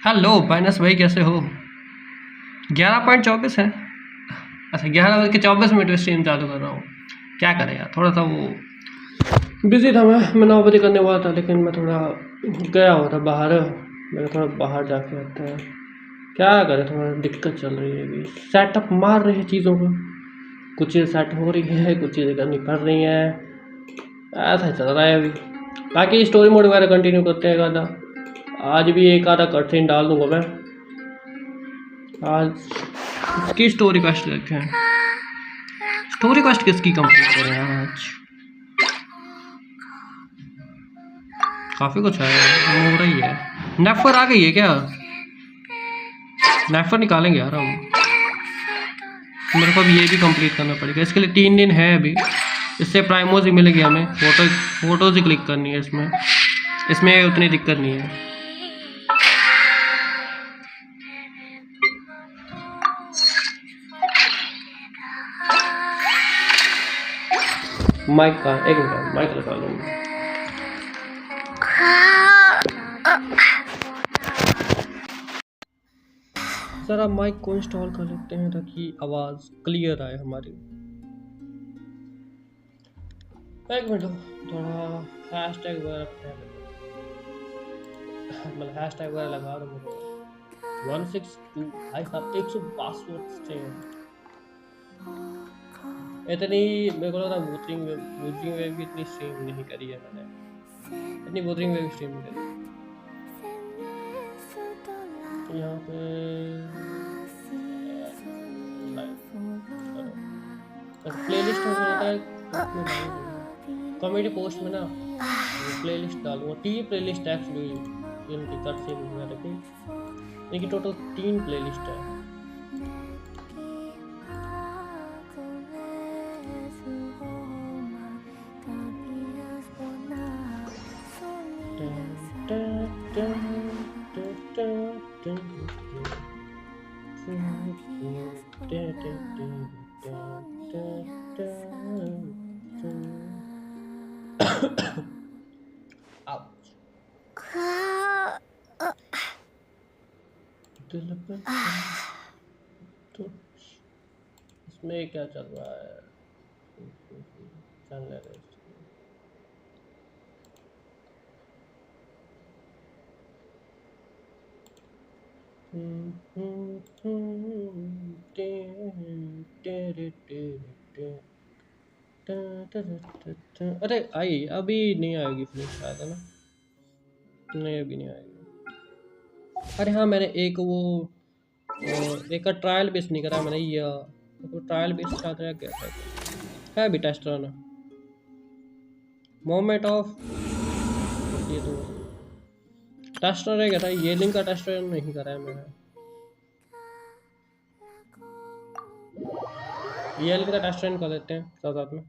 Hello बाइनस भाई, कैसे हो? 11.24 है। अच्छा, 11 बज के 24 मिनट में स्ट्रीम चालू कर रहा हूँ। क्या करें यार, थोड़ा सा वो बिजी था। मैं 9 बजे करने वाला था, लेकिन मैं थोड़ा गया हुआ था बाहर। मैंने थोड़ा बाहर जाके आता है। क्या करें, थोड़ा दिक्कत चल रही है अभी। सेटअप मार रहे हैं चीज़ों को, कुछ चीज़ें सेट हो रही है, कुछ चीज़ें करनी पड़ रही हैं। ऐसा ही चल रहा है अभी। बाकी स्टोरी मोड वगैरह कंटिन्यू करते हैं आधा। आज भी एक आधा कट सीन डाल दूंगा मैं। आज की स्टोरी क्वेस्ट रखे हैं। स्टोरी क्वेस्ट किसकी कंप्लीट करें यार आज? काफ़ी कुछ है, हो रही है। नेफर आ गई है क्या? नेफर निकालेंगे यार हम। मेरे को अब ये भी कंप्लीट करना पड़ेगा। इसके लिए 3 दिन है अभी। इससे प्राइमोज ही मिलेगी हमें। फोटोज ही क्लिक करनी है इसमें। इसमें उतनी दिक्कत नहीं है। माइक का एक मिनट, माइक लगा लूँगा। सर आप माइक को इंस्टॉल कर लेते हैं ताकि आवाज़ क्लियर आए हमारी। एक मिनट, थोड़ा हैशटैग वगैरह मतलब हैशटैग वगैरह लगा दूँ। 162 भाई साहब, 100 पासवर्ड थे इतनी। मेरे को लगा वोटिंग वेव भी इतनी स्ट्रीम नहीं करी है मैंने। इतनी वोटिंग वेव स्ट्रीम नहीं करी। यहाँ पे प्लेलिस्ट हो जाता है। कॉमेडी पोस्ट में ना प्लेलिस्ट डालूंगा। 3 प्लेलिस्ट एक्चुअली इनकी कट सीन वगैरह की। इनकी टोटल 3 प्लेलिस्ट है। तो इसमें क्या चल रहा है? चल रहा है अरे आई अभी नहीं आएगी फिर शायद, है ना? नहीं, अभी नहीं आएगी। अरे हाँ, मैंने एक एक का ट्रायल बेस नहीं करा मैंने। ये तो ट्रायल बेस साथ रह गया था। है भी टेस्टर ना, मोमेंट ऑफ ये तो टेस्टर रह गया था। ये लिंक का टेस्टर नहीं करा है मैंने। ये लिंक का टेस्टर कर लेते हैं साथ साथ में।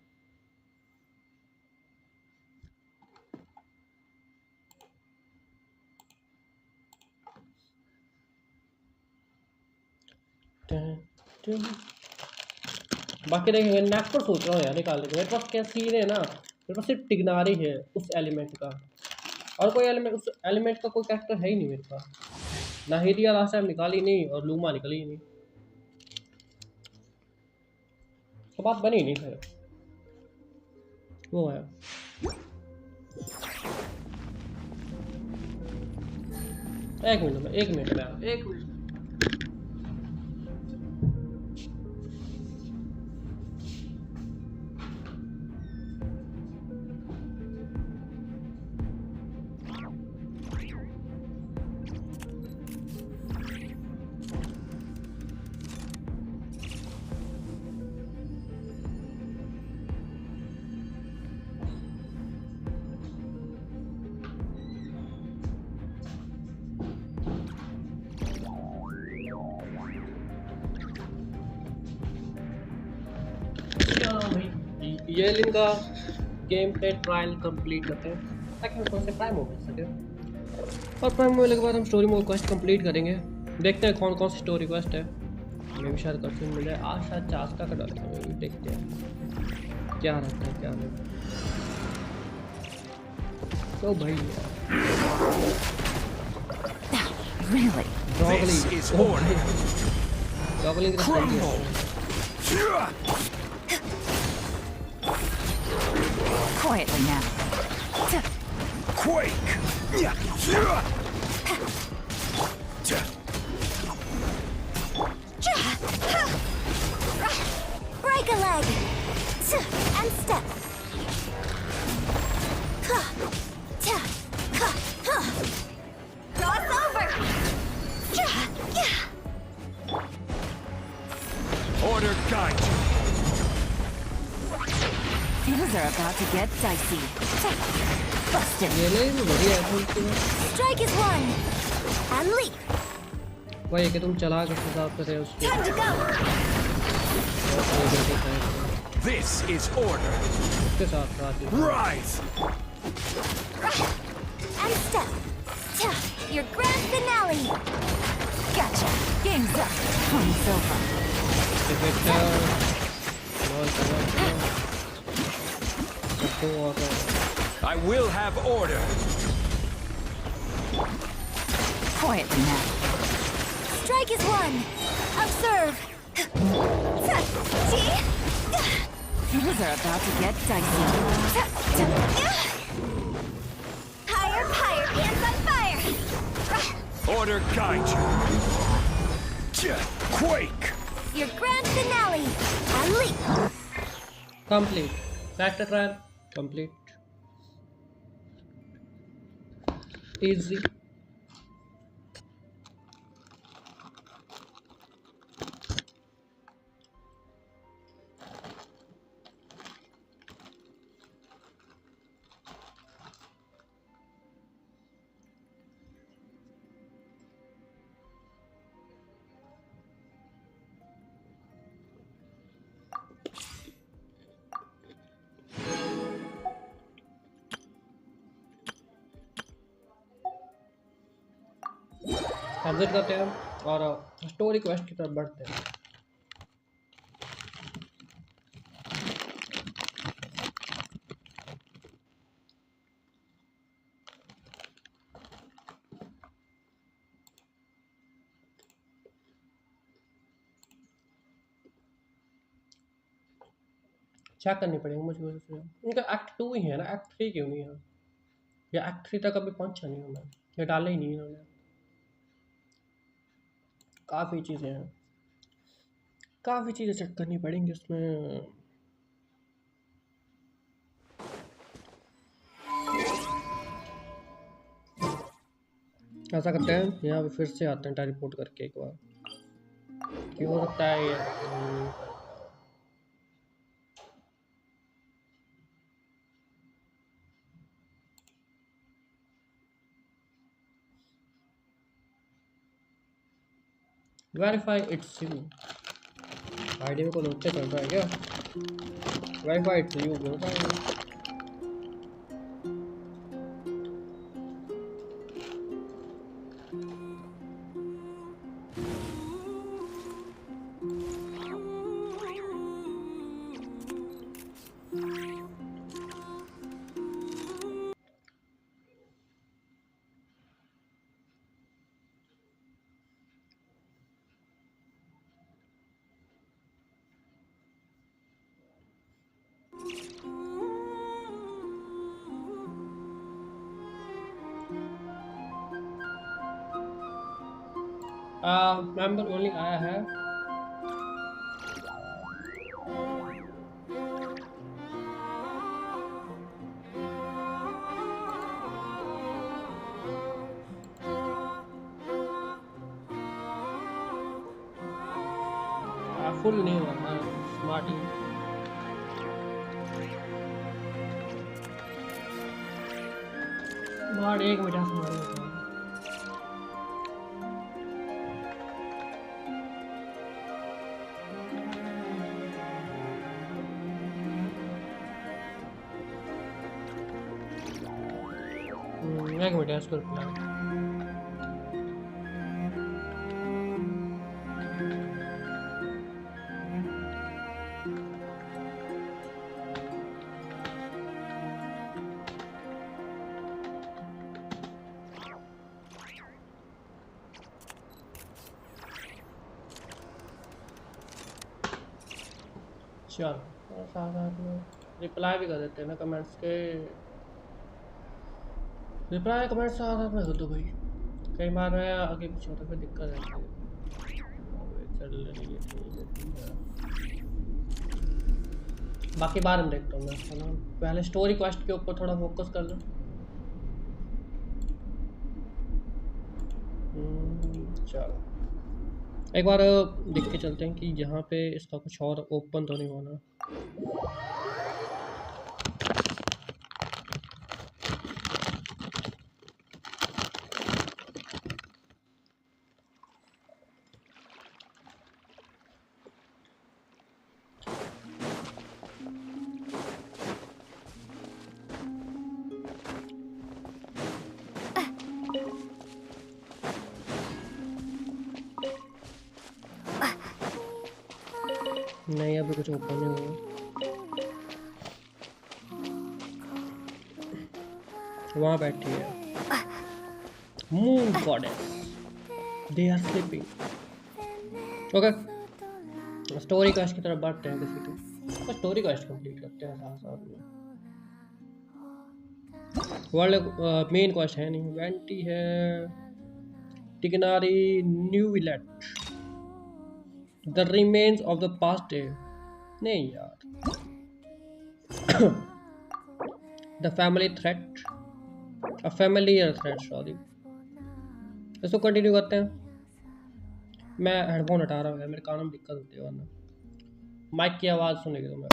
बाकी देखेंगे। नेट पर सोच रहा हूँ यार निकालने के। मेरे पास क्या सीन है ना, मेरे पास सिर्फ टिग्नारी है उस एलिमेंट का, और कोई एलिमेंट उस एलिमेंट का कोई कैरेक्टर है ही नहीं मेरे पास। ना हिरिया लास्ट टाइम निकाली नहीं, और लूमा निकली नहीं। तो बात बनी नहीं फिर। वो है एक मिनट में एक मिनट ये लिंक का गेम प्ले ट्रायल कंप्लीट करते हैं ताकि हम से प्राइम हो सके। और प्राइम होने के बाद हम स्टोरी मोड क्वेस्ट कंप्लीट करेंगे। देखते हैं कौन कौन सी स्टोरी क्वेस्ट है। हमें भी शायद कर मिल जाए। आज शायद चास्का का डालेंगे, देखते हैं क्या रहता है क्या नहीं। तो भाई Really? This is order. Crumble. Quietly now. Quake. Break a leg. And step. Cross over. Order guide you. Things are about to get dicey. Busted. ये ले तो बढ़िया है तो इसके बाद Strike is one. And leap. वही है कि तुम चला के हिसाब से रहे उसके Time to go. This is order. उसके साथ साथ ही Rise. And step. Your grand finale. Gotcha. Game's up. Fun's over. डिफेक्टर ball चला तो और I will have order. Quietly now. Strike is one. Observe. Things are about to get dicey. Higher, higher, hands on fire. Order guide you. Quake. Your grand finale. And leap. Complete factor trial complete easy exit करते हैं और story quest की तरफ बढ़ते हैं check करनी पड़ेगी मुझे इनका एक्ट 2 ही है ना एक्ट 3 क्यों नहीं है या एक्ट 3 तक अभी पहुंचा नहीं हूँ मैं ये डाला ही नहीं इन्होंने काफ़ी चीज़ें हैं काफ़ी चीज़ें चेक करनी पड़ेंगी उसमें ऐसा करते हैं यहाँ पे फिर से आते हैं टेलीपोर्ट करके एक बार क्यों हो सकता है ये वेरीफाई इट्स यू आईडी में कोई नोटिस चल रहा है क्या वेरीफाई इट्स यू बोल रहा है मेंबर ओनली आया है फुल नहीं हुआ था स्मार्ट ही स्मार्ट 1 मिनट स्मार्ट एक मिनट इसको रिप्लाई चल साथ साथ में रिप्लाई भी कर देते हैं ना कमेंट्स के। रिप्लाई कमेंट्स साथ साथ में कर दो भाई, कई बार है आगे पीछे होता है फिर दिक्कत रहती है। चल रही है ठीक है। बाकी बाद में देखता हूँ मैं, है ना। पहले स्टोरी क्वेस्ट के ऊपर थोड़ा फोकस कर लो। चलो एक बार देख के चलते हैं कि यहाँ पे इसका कुछ और ओपन तो नहीं होना। नहीं अभी कुछ ओपन नहीं हुआ। वहाँ बैठी है moon goddess, they are sleeping. Okay story quest की तरफ बढ़ते हैं किसी तो स्टोरी क्वेस्ट कंप्लीट करते हैं साथ साथ में। वर्ल्ड मेन क्वेस्ट है नहीं, वेंटी है, Tighnari, Neuvillette, the remains of the past day. नहीं यार the family threat, a familiar threat, sorry. इसको कंटिन्यू करते हैं। मैं हेडफोन हटा रहा हूँ, मेरे कानों में दिक्कत होती है वरना माइक की आवाज़ सुनेगी तो मैं।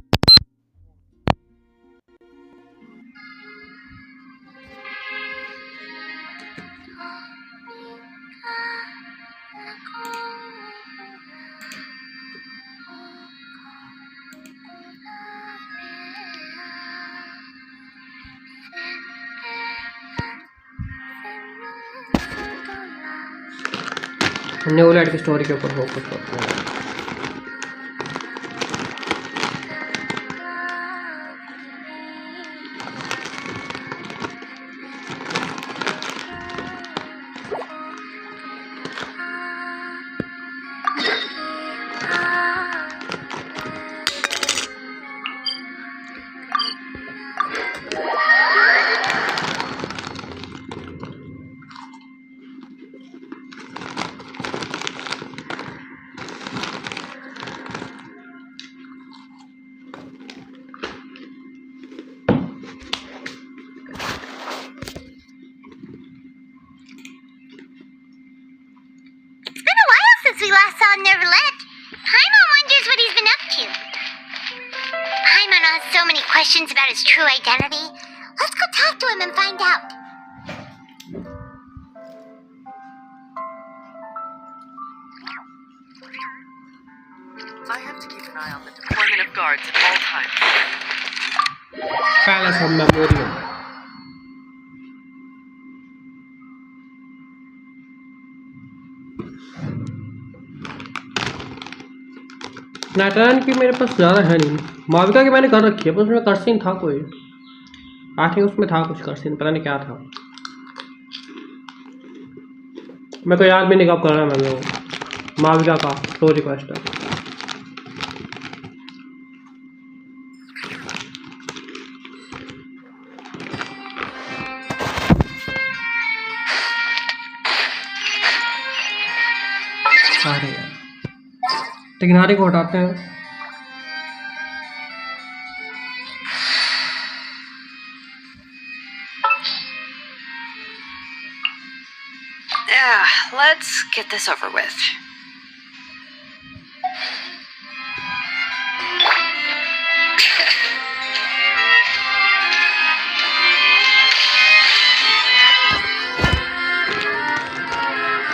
न्यू लाइट की स्टोरी के ऊपर फोकस करते हैं। We last saw Neverlet. Paimon wonders what he's been up to. Paimon has so many questions about his true identity. Let's go talk to him and find out. I have to keep an eye on the deployment of guards at all times. Palace of Memorial. नाटन की मेरे पास ज़्यादा है नहीं। माविका की मैंने कर रखी है पर उसमें कर्सिन था कोई, आई थिंक उसमें था कुछ कर्सिन, पता नहीं क्या था, मेरे को याद भी नहीं कब कर रहा है मैंने वो माविका का स्टोरी क्वेस्ट। अरे यार टिगनारी को हटाते हैं। Yeah, let's get this over with.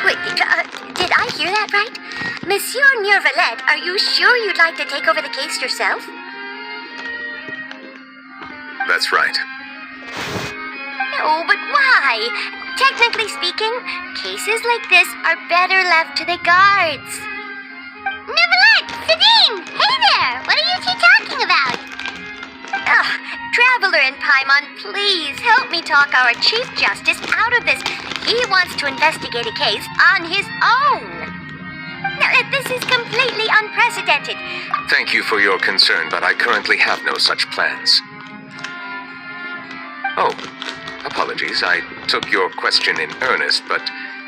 Wait, did I hear that right? Monsieur Neverlet, are you sure you'd like to take over the case yourself? That's right. No, but why? Technically speaking, cases like this are better left to the guards. Neverlet! Sabine! Hey there! What are you two talking about? Ugh, Traveler and Paimon, please help me talk our Chief Justice out of this. He wants to investigate a case on his own. No, this is completely unprecedented. Thank you for your concern, but I currently have no such plans. Oh, apologies. I took your question in earnest, but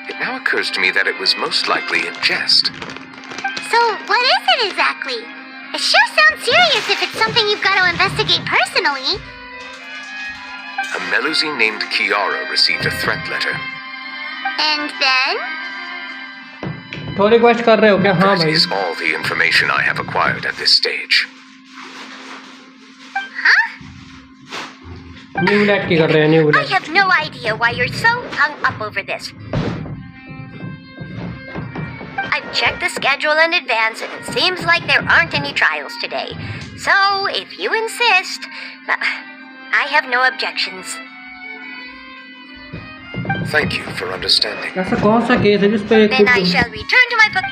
it now occurs to me that it was most likely in jest. So, what is it exactly? It sure sounds serious if it's something you've got to investigate personally. A Melusine named Kiara received a threat letter. And then? तो request कर रहे हो क्या? हाँ That भाई. is all the information I have acquired at this stage. New bullet की कर रहे हैं new I bullet. have no idea why you're so hung up over this. I've checked the schedule in advance and it seems like there aren't any trials today. So, if you insist, I have no objections. Thank you for understanding. ऐसा कौन सा case है जिस पे Then I shall return to my book.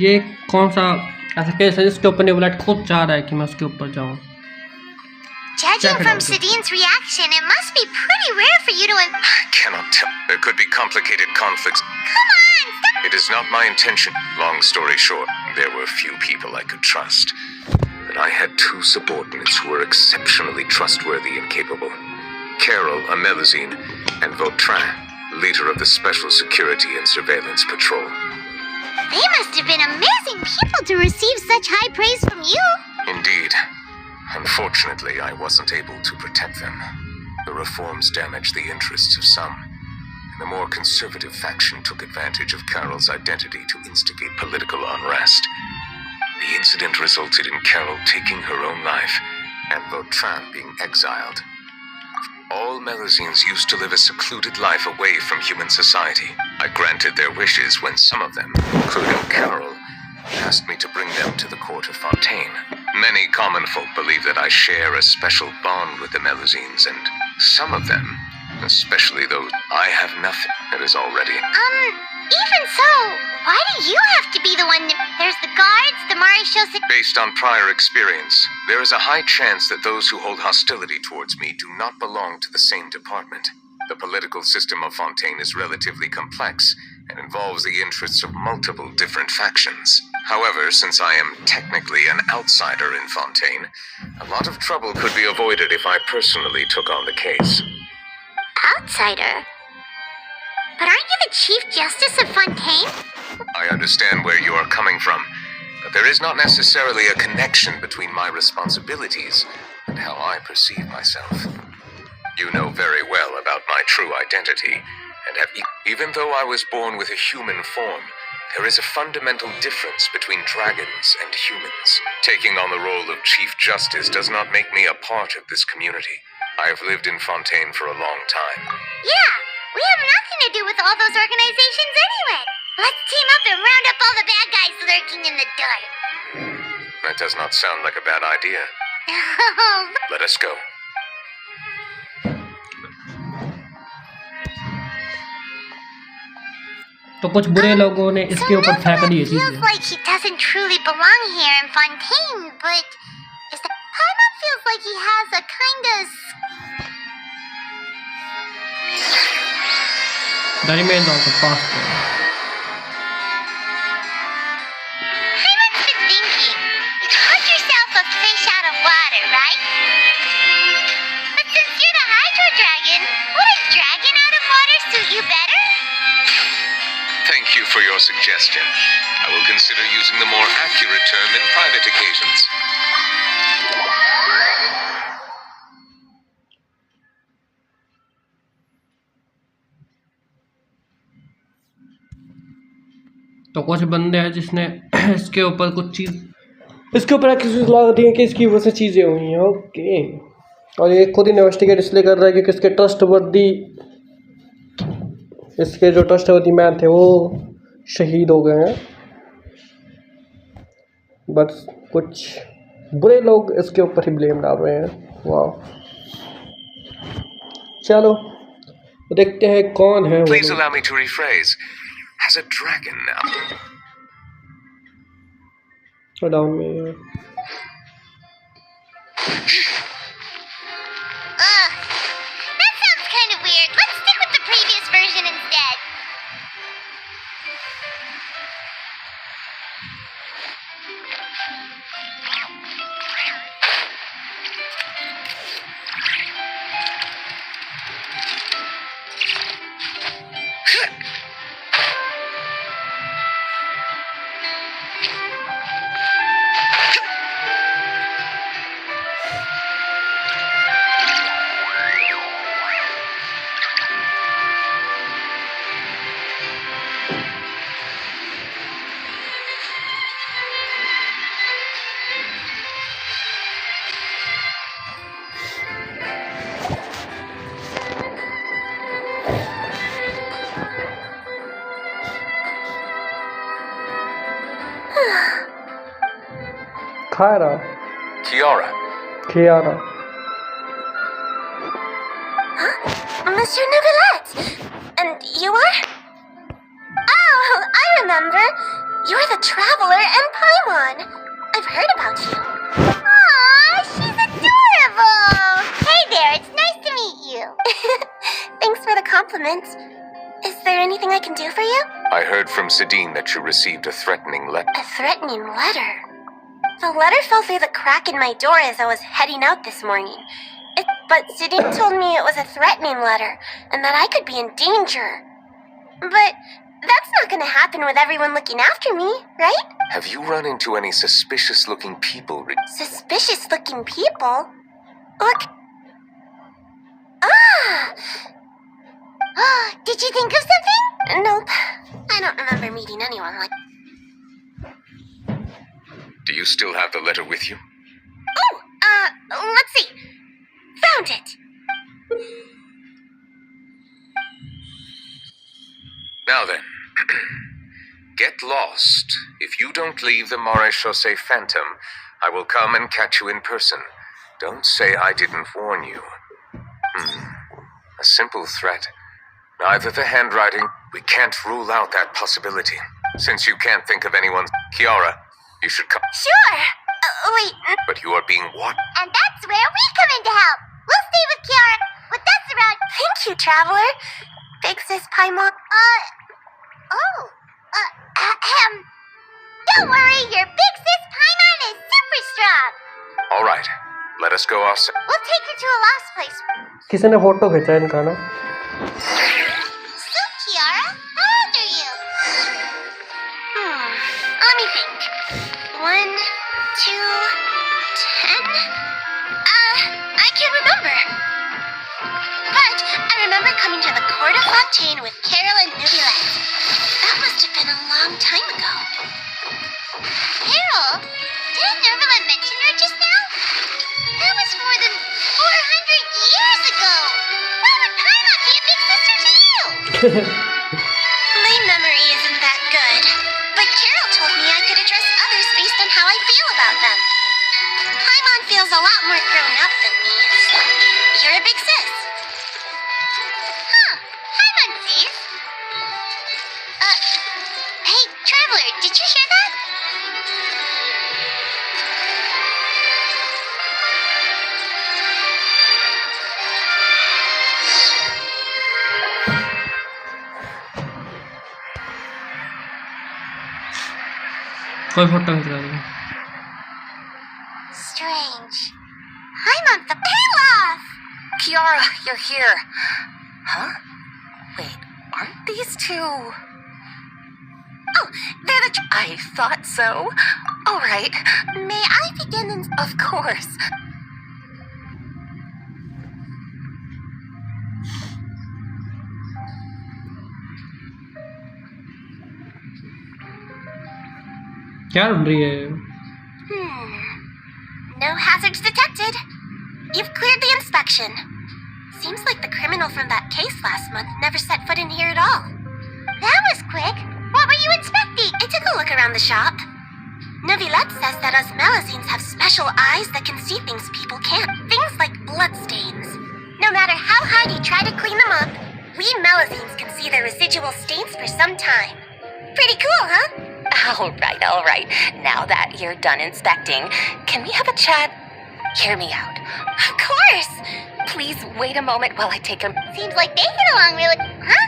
ये कौन सा ऐसा केस है जिसके ऊपर न्यू बुलेट खुद चाह रहा है कि मैं उसके ऊपर जाऊँ? Judging from Sadine's reaction, it must be pretty rare for you to... I cannot tell. There could be complicated conflicts. Come on, stop! It is not my intention. Long story short, there were few people I could trust. But I had two subordinates who were exceptionally trustworthy and capable. Carol, a Melusine, and Vautrin, leader of the Special Security and Surveillance Patrol. They must have been amazing people to receive such high praise from you. Indeed. Unfortunately, I wasn't able to protect them. The reforms damaged the interests of some, and the more conservative faction took advantage of Carol's identity to instigate political unrest. The incident resulted in Carol taking her own life, and Vautrin being exiled. All Melusines used to live a secluded life away from human society. I granted their wishes when some of them, including Carol, asked me to bring them to the court of Fontaine. Many common folk believe that I share a special bond with the Melusines, and some of them, especially those I have nothing, that is already. Even so, why do you have to be the one there's the guards, the Maréchal Based on prior experience, there is a high chance that those who hold hostility towards me do not belong to the same department. The political system of Fontaine is relatively complex and involves the interests of multiple different factions. However, since I am technically an outsider in Fontaine, a lot of trouble could be avoided if I personally took on the case. outsider? But aren't you the Chief Justice of Fontaine? I understand where you are coming from, but there is not necessarily a connection between my responsibilities and how I perceive myself. You know very well about my true identity, and have even though I was born with a human form, there is a fundamental difference between dragons and humans. Taking on the role of Chief Justice does not make me a part of this community. I have lived in Fontaine for a long time. Yeah, we have nothing to do with all those organizations anyway. Let's team up and round up all the bad guys lurking in the dark. That does not sound like a bad idea. Let us go. तो कुछ बुरे लोगों ने इसके ऊपर फेंक दिए feels चीजें. like he doesn't truly belong here in Fontaine, but is that Paimon feels like he has a kind of The remains of the passport. Paimon's been thinking. You caught yourself a fish out of water, right? But since you're the Hydro Dragon, would a dragon out of water suit you better? Thank you for your suggestion. I will consider using the more accurate term in private occasions. तो कुछ बंदे हैं जिसने इसके ऊपर कुछ चीज़ इसके ऊपर एक्सक्यूज लगा दी है कि इसकी वजह से चीज़ें हुई हैं. ओके, और ये खुद इन्वेस्टिगेट इसलिए कर रहा है क्योंकि इसके जो ट्रस्टवर्दी मैन थे वो शहीद हो गए हैं. बट कुछ बुरे लोग इसके ऊपर ही ब्लेम डाल रहे हैं. वाह, चलो देखते हैं कौन है वो Please लोग. allow me to rephrase. As a dragon now. Down में Ugh, that sounds kind of weird. Let's stick with the previous version instead. Kyra. Kiara, Kiara. Monsieur Neuvillette! And you are? Oh, I remember. You're the Traveler and Paimon. I've heard about you. Aw, she's adorable! Hey there, it's nice to meet you. Thanks for the compliment. Is there anything I can do for you? I heard from Sidine that you received a threatening letter. A threatening letter? The letter fell through the crack in my door as I was heading out this morning. But Sidine told me it was a threatening letter, and that I could be in danger. But that's not gonna happen with everyone looking after me, right? Have you run into any suspicious-looking people? Suspicious-looking people? Look. Ah! Did you think of something? Nope. I don't remember meeting anyone like... Do you still have the letter with you? Oh, let's see. Found it. Now then, get lost. If you don't leave the Maréchaussée Phantom, I will come and catch you in person. Don't say I didn't warn you. A simple threat. Neither the handwriting, we can't rule out that possibility. Since you can't think of anyone, Kiara, you should come. Sure. Wait. But you are being watched. And that's where we come in to help. We'll stay with Kiara. With us around. Thank you, Traveler. Big Sis Paimon. Don't worry, your Big Sis Paimon is super strong. All right, let us go outside. We'll take you to a last place. किसी ने photo खींचा है इनका ना? So, Kiara, how old are you? Let me think. 1, 2, 10? I can't remember. But I remember coming to the Court of Fontaine with Carol and Neuvillette. That must have been a long time ago. Carol? Didn't Neuvillette mention her just now? That was more than 400 years ago. Why would Paimon be a big sister to you? My memory isn't that good. But Carol told me I could address others based on how I feel about them. Paimon feels a lot more grown up than me, so you're a big sis. Huh. Paimon sees. Hey, Traveler, did you hear that? कोई photo खींच रहा है Strange. Paimon the Payoff! Kiara, you're here. Huh? Wait, aren't these two... Oh, they're the... I thought so. All right. May I begin in... Of course. क्या ढूंढ रही है? No hazards detected. You've cleared the inspection. Seems like the criminal from that case last month never set foot in here at all. That was quick. What were you inspecting? I took a look around the shop. Neuvillette says that us Melusines have special eyes that can see things people can't. Things like bloodstains. No matter how hard you try to clean them up, we Melusines can see their residual stains for some time. Pretty cool, huh? All right. Now that you're done inspecting, can we have a chat? Hear me out. Of course. Please wait a moment while I take a... Seems like they get along really... Huh?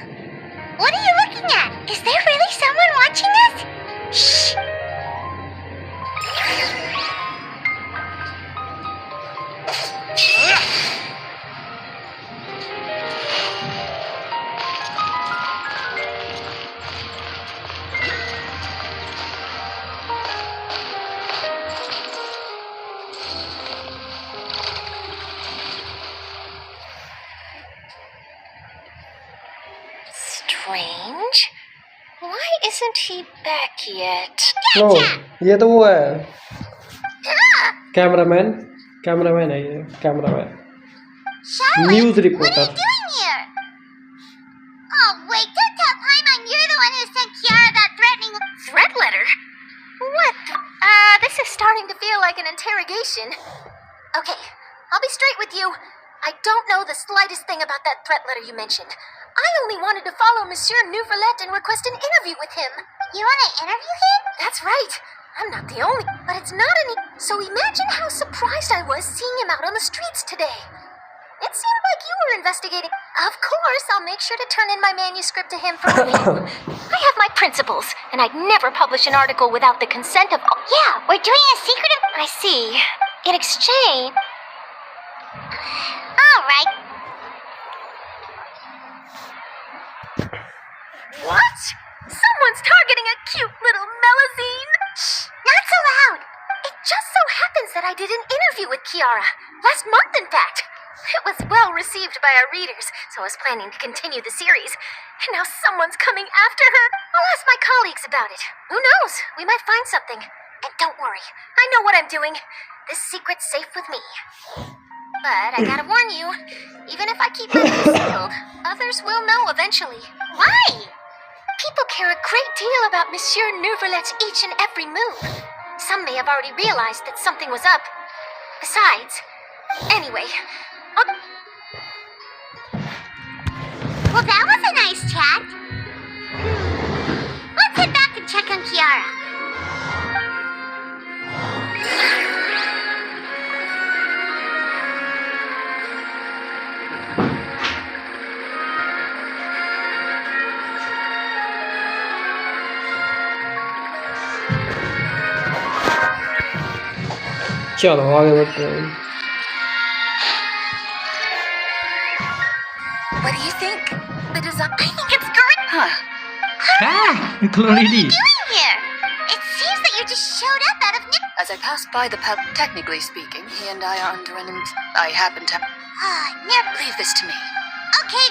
What are you looking at? Is there really someone watching us? Shh. Strange. Why isn't he back yet? ओ ये तो वो है cameraman है ये cameraman Charlotte, news what are reporter you doing here? Oh, wait, don't tell Paimon you're the one who sent Kiara that threatening... Threat letter? What? This is starting to feel like an interrogation. Okay, I'll be straight with you. I don't know the slightest thing about that threat letter you mentioned. I only wanted to follow Monsieur Nouvelette and request an interview with him. You want to interview him? That's right. I'm not the only, but it's not any. So imagine how surprised I was seeing him out on the streets today. It seemed like you were investigating. Of course, I'll make sure to turn in my manuscript to him for review. I have my principles, and I'd never publish an article without the consent of. Yeah, we're doing a secretive. I see. In exchange. All right. What? Someone's targeting a cute little Melusine? Shh, not so loud. It just so happens that I did an interview with Kiara. Last month, in fact. It was well received by our readers, so I was planning to continue the series. And now someone's coming after her. I'll ask my colleagues about it. Who knows? We might find something. And don't worry, I know what I'm doing. This secret's safe with me. But I gotta warn you, even if I keep my lips sealed, others will know eventually. Why? People care a great deal about Monsieur Nouvelette's each and every move. Some may have already realized that something was up. Besides, anyway, Well, that was a nice chat. Let's head back and check on Kiara. चलो आगे बढ़ते हैं. What do you think? the design. I think it's great. Huh. Chloe. Doing here? It seems that you just showed up out of As I passed by the pub, technically speaking, he and I are under an I happen to... never. Leave this to me. Okay.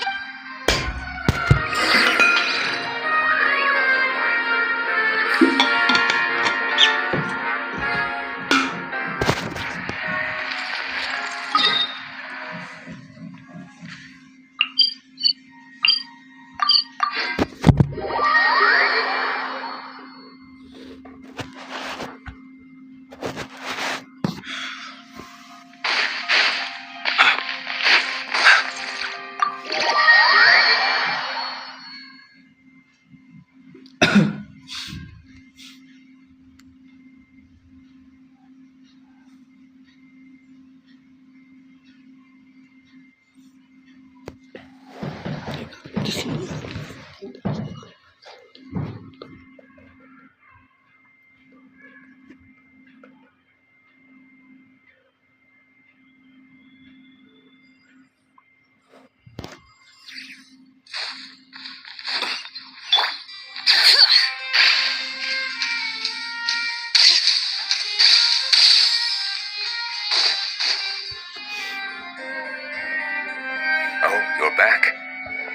You're back.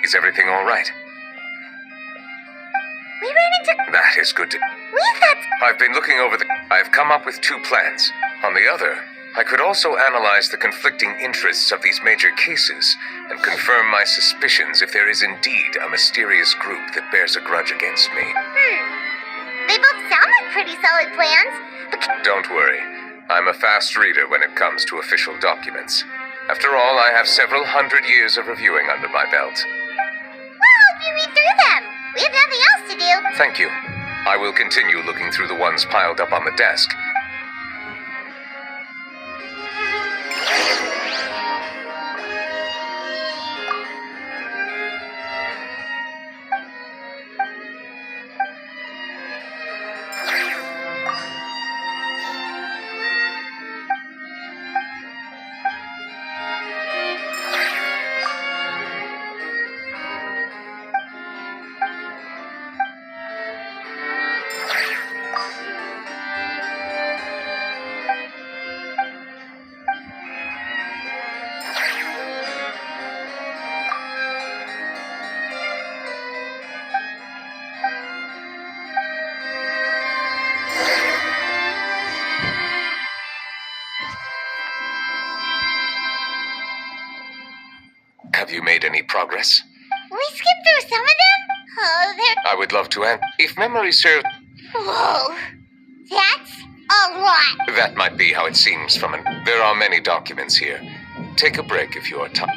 Is everything all right? We ran into. That is good to... We've had. I've been looking over the... I've come up with 2 plans. On the other, I could also analyze the conflicting interests of these major cases and confirm my suspicions if there is indeed a mysterious group that bears a grudge against me. They both sound like pretty solid plans, but Don't worry. I'm a fast reader when it comes to official documents. After all, I have several hundred years of reviewing under my belt. well, if you read through them, we have nothing else to do. Thank you. I will continue looking through the ones piled up on the desk. Have you made any progress? We skipped through some of them? Oh, they're. I would love to If memory serves... Whoa. That's A lot. That might be how it seems from an... There are many documents here. Take a break if you are tired.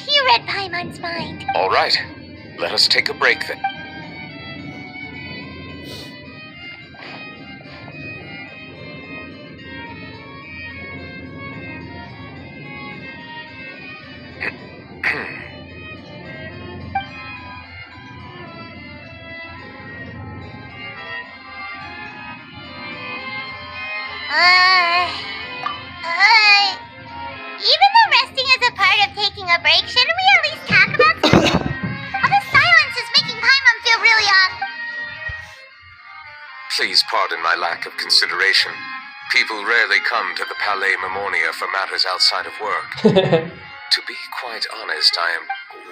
You read Paimon's mind. All right. Let us take a break then. Even though resting is a part of taking a break, shouldn't we at least talk about something? All this silence is making Paimon feel really off. Please pardon my lack of consideration. People rarely come to the Palais Memornia for matters outside of work. To be quite honest,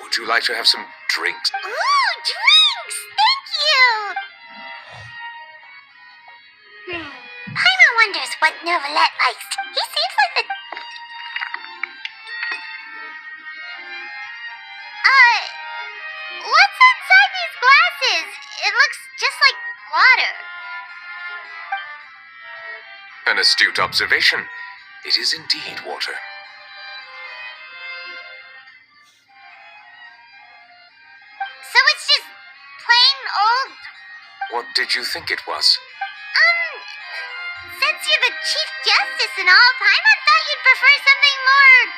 Would you like to have some drinks? Ooh, drinks! Thank you! Paimon wonders what Neuvillette likes. He seems like the... What's inside these glasses? It looks just like water. An astute observation. It is indeed water. So it's just plain old... What did you think it was? Since you're the Chief Justice and all, Paimon thought you'd prefer something more...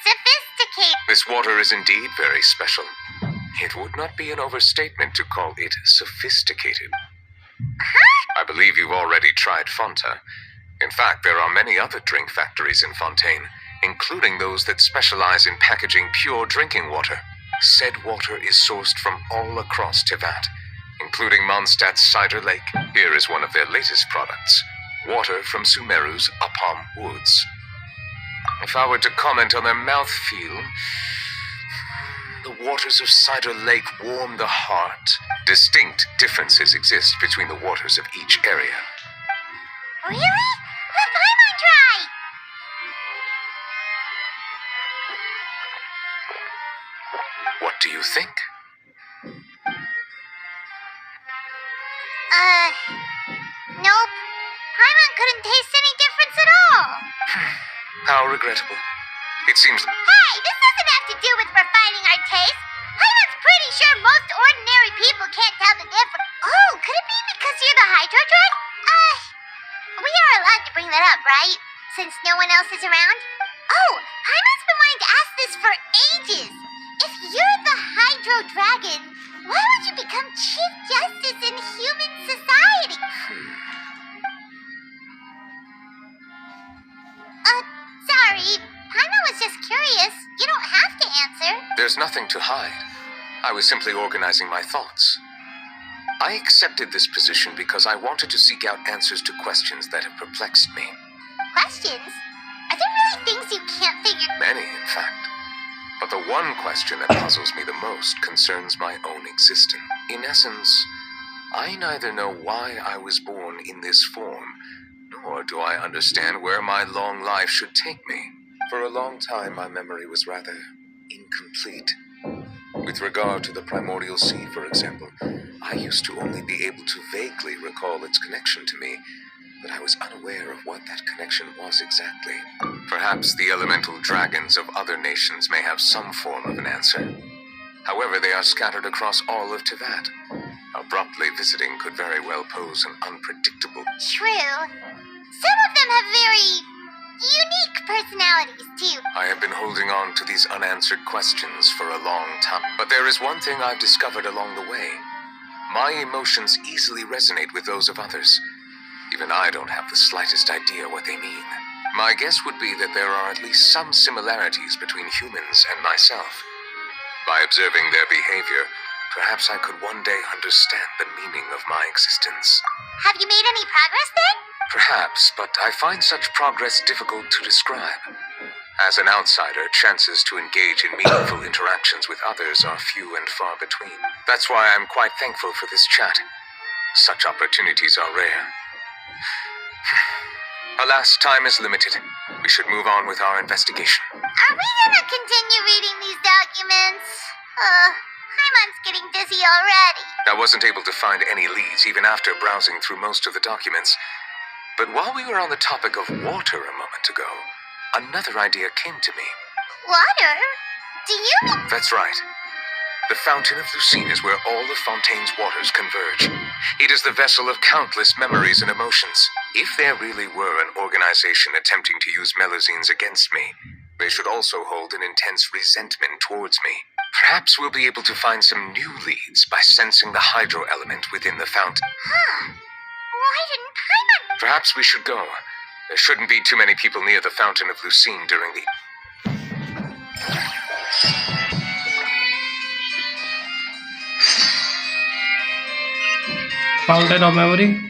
sophisticated. This water is indeed very special. It would not be an overstatement to call it sophisticated. Huh? I believe you've already tried Fonta. In fact, there are many other drink factories in Fontaine, including those that specialize in packaging pure drinking water. Said water is sourced from all across Tivat, including Mondstadt's Cider Lake. Here is one of their latest products, water from Sumeru's Apam Woods. If I were to comment on their mouthfeel, the waters of Cider Lake warm the heart. Distinct differences exist between the waters of each area. Really? Let Paimon try! What do you think? Nope. Paimon couldn't taste any difference at all. How regrettable. It seems... Hey, this doesn't have to do with refining our taste. Paimon's pretty sure most ordinary people can't tell the difference. Oh, could it be because you're the Hydrodrug? We are allowed to bring that up, right? Since no one else is around? Oh, Paimon's been wanting to ask this for ages. If you're the Hydro Dragon, why would you become Chief Justice in human society? Sorry. Paimon was just curious. You don't have to answer. There's nothing to hide. I was simply organizing my thoughts. I accepted this position because I wanted to seek out answers to questions that have perplexed me. Questions? Are there really things you can't figure? Many, in fact. But the one question that puzzles me the most concerns my own existence. In essence, I neither know why I was born in this form, nor do I understand where my long life should take me. For a long time, my memory was rather incomplete. With regard to the primordial sea, for example, I used to only be able to vaguely recall its connection to me, but I was unaware of what that connection was exactly. Perhaps the elemental dragons of other nations may have some form of an answer. However, they are scattered across all of Tivat. Abruptly visiting could very well pose an unpredictable... True. Some of them have very unique personalities, too. I have been holding on to these unanswered questions for a long time. But there is one thing I've discovered along the way. My emotions easily resonate with those of others. Even I don't have the slightest idea what they mean. My guess would be that there are at least some similarities between humans and myself. By observing their behavior, perhaps I could one day understand the meaning of my existence. Have you made any progress, then? Perhaps, but I find such progress difficult to describe. As an outsider, chances to engage in meaningful interactions with others are few and far between. That's why I'm quite thankful for this chat. Such opportunities are rare. Alas, time is limited. We should move on with our investigation. Are we gonna continue reading these documents? Paimon's getting dizzy already. I wasn't able to find any leads even after browsing through most of the documents. But while we were on the topic of water a moment ago, another idea came to me. Water? Do you mean... That's right. The Fountain of Lucine is where all of Fontaine's waters converge. It is the vessel of countless memories and emotions. If there really were an organization attempting to use Melusines against me, they should also hold an intense resentment towards me. Perhaps we'll be able to find some new leads by sensing the hydro element within the fountain. Huh. Why didn't I not... Perhaps we should go. There shouldn't be too many people near the Fountain of Lucine during the... Fountain of Memory.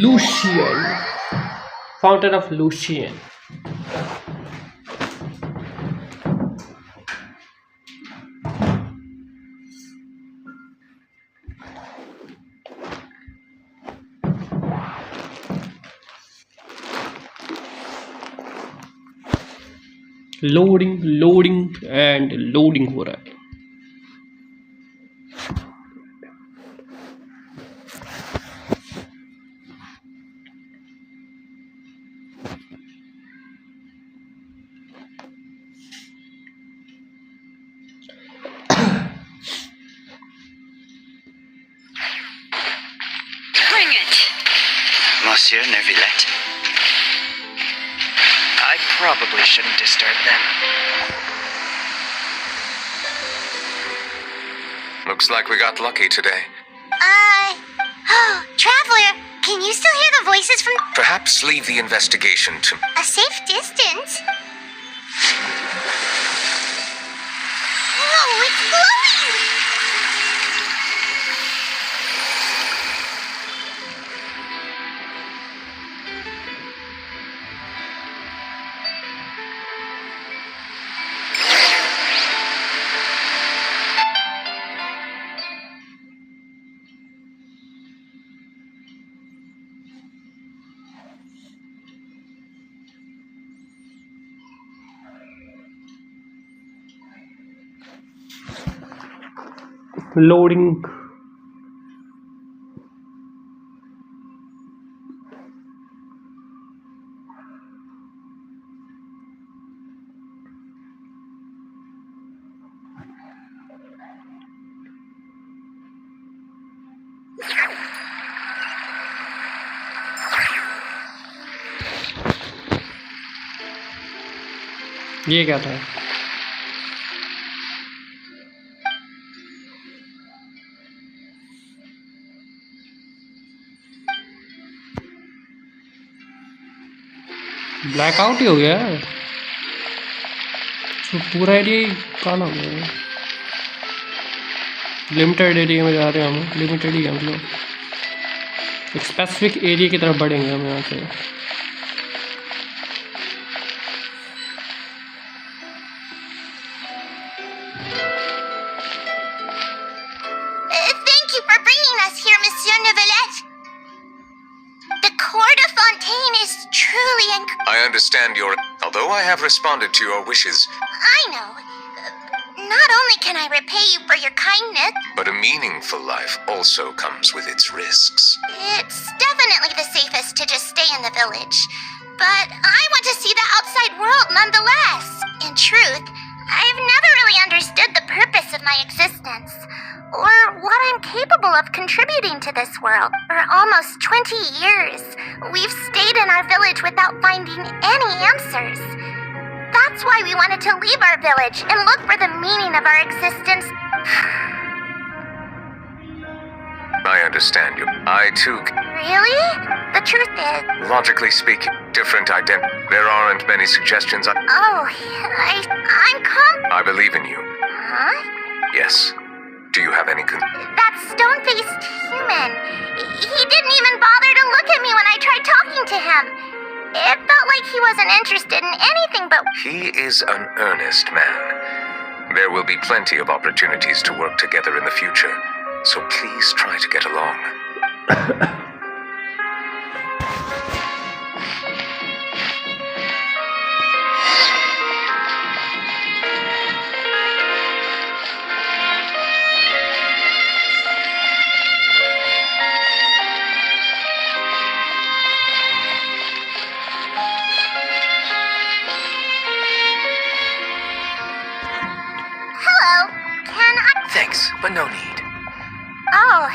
Lucian. Fountain of Lucian. Loading and loading हो रहा है. Bring it, Monsieur Neuvillette. I probably shouldn't disturb them. Looks like we got lucky today. Oh, Traveler, can you still hear the voices from... Perhaps leave the investigation to... a safe distance? Whoa, it's glowing! Loading. ये क्या था? Blackout ही हो गया है तो पूरा area ही काला हो गया. लिमिटेड एरिया में जा रहे हैं हम. लिमिटेड ही हम लोग एक स्पेसिफिक एरिया की तरफ बढ़ेंगे हम यहाँ से. Thank you for bringing us here, Monsieur Neuvillette. The court of Fontaine is truly I understand your... Although I have responded to your wishes, I know. Not only can I repay you for your kindness, but a meaningful life also comes with its risks. it's definitely the safest to just stay in the village. But I want to see the outside world nonetheless. In truth, I've never really understood the purpose of my existence, or what I'm capable of contributing to this world. For almost 20 years, we've stayed in our village without finding any answers. That's why we wanted to leave our village and look for the meaning of our existence. I understand you. I too... Really? The truth is... Logically speaking, different there aren't many suggestions. Oh, I believe in you. Huh? Yes. Do you have any That stone-faced human. He didn't even bother to look at me when I tried talking to him. It felt like he wasn't interested in anything but... He is an earnest man. There will be plenty of opportunities to work together in the future, so please try to get along. but no need. Oh.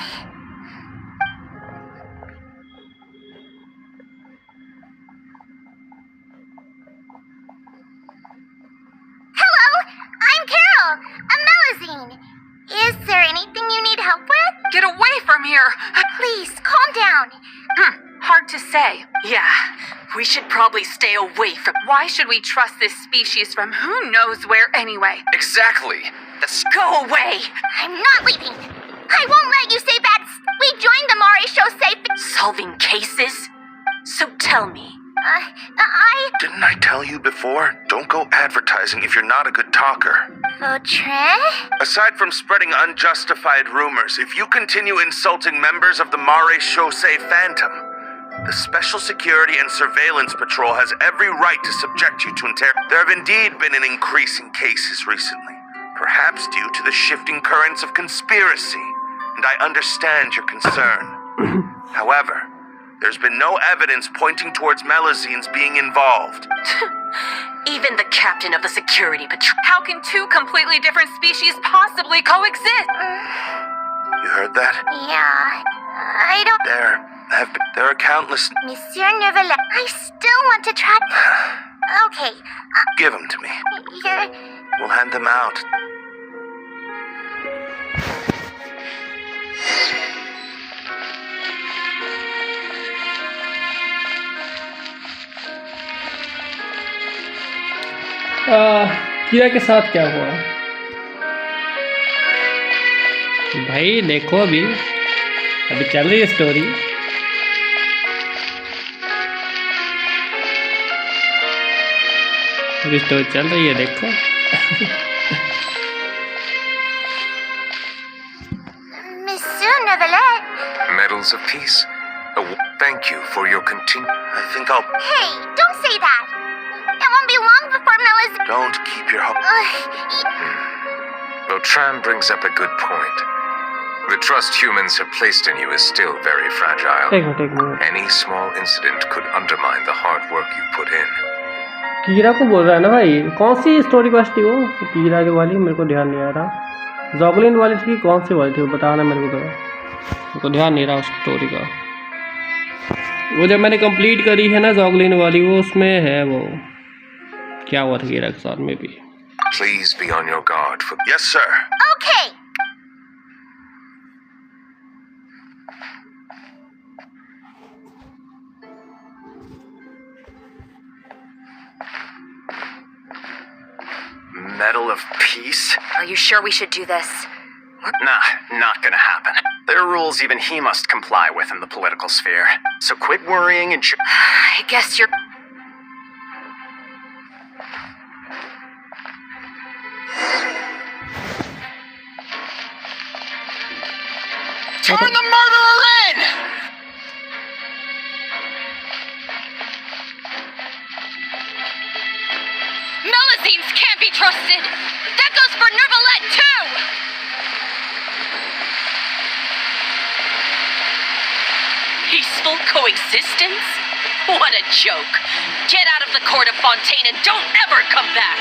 Hello, I'm Carol, a Melazine. Is there anything you need help with? Get away from here! Please, calm down. Hard to say. Yeah, we should probably stay away from... Why should we trust this species from who knows where anyway? Exactly. That's... Go away! I'm not leaving. I won't let you say that. We joined the Mari show safe. Solving cases? So tell me. Didn't I tell you before? Don't go advertising if you're not a good talker. Vautrin? Aside from spreading unjustified rumors, if you continue insulting members of the Mare Chaussee Phantom, the Special Security and Surveillance Patrol has every right to subject you to interrogation. There have indeed been an increase in cases recently, perhaps due to the shifting currents of conspiracy, and I understand your concern. However, there's been no evidence pointing towards Melazines being involved. Even the captain of the security patrol. How can two completely different species possibly coexist? You heard that? Yeah, I don't... There are countless... Monsieur Neuvillette, I still want to try... Okay. Give them to me. You're... We'll hand them out. कीरा के साथ क्या हुआ भाई? देखो अभी चल रही है स्टोरी। अभी स्टोरी चल रही है, देखो। Monsieur Neuvillette. Medals of Peace. Thank you for your I think I'll... Hey, don't say that. It won't be long before Mel is... Don't keep your hope. Vautrin brings up a good point. The trust humans have placed in you is still very fragile. Take me. Any small incident could undermine the hard work you put in. कीरा को बोल रहा है ना भाई? कौन सी story quest थी वो? कीरा की वाली मेरे को ध्यान नहीं आ रहा। जॉगलिन वाली थी, कौन सी वाली थी वो बताना मेरे को ध्यान नहीं रहा उस स्टोरी का। वो जब मैंने कंप्लीट करी है ना जॉगलिन वाली, वो उसमें है वो क्या हुआ था कीरा के साथ में भी। Please be on your guard for... Yes, sir. Okay. Medal of Peace? Are you sure we should do this? Nah, not gonna happen. There are rules even he must comply with in the political sphere. So quit worrying and... I guess you're... Turn the murderer in! Melazines can't be trusted! That goes for Neuvillette, too! Peaceful coexistence? What a joke! Get out of the court of Fontaine and don't ever come back!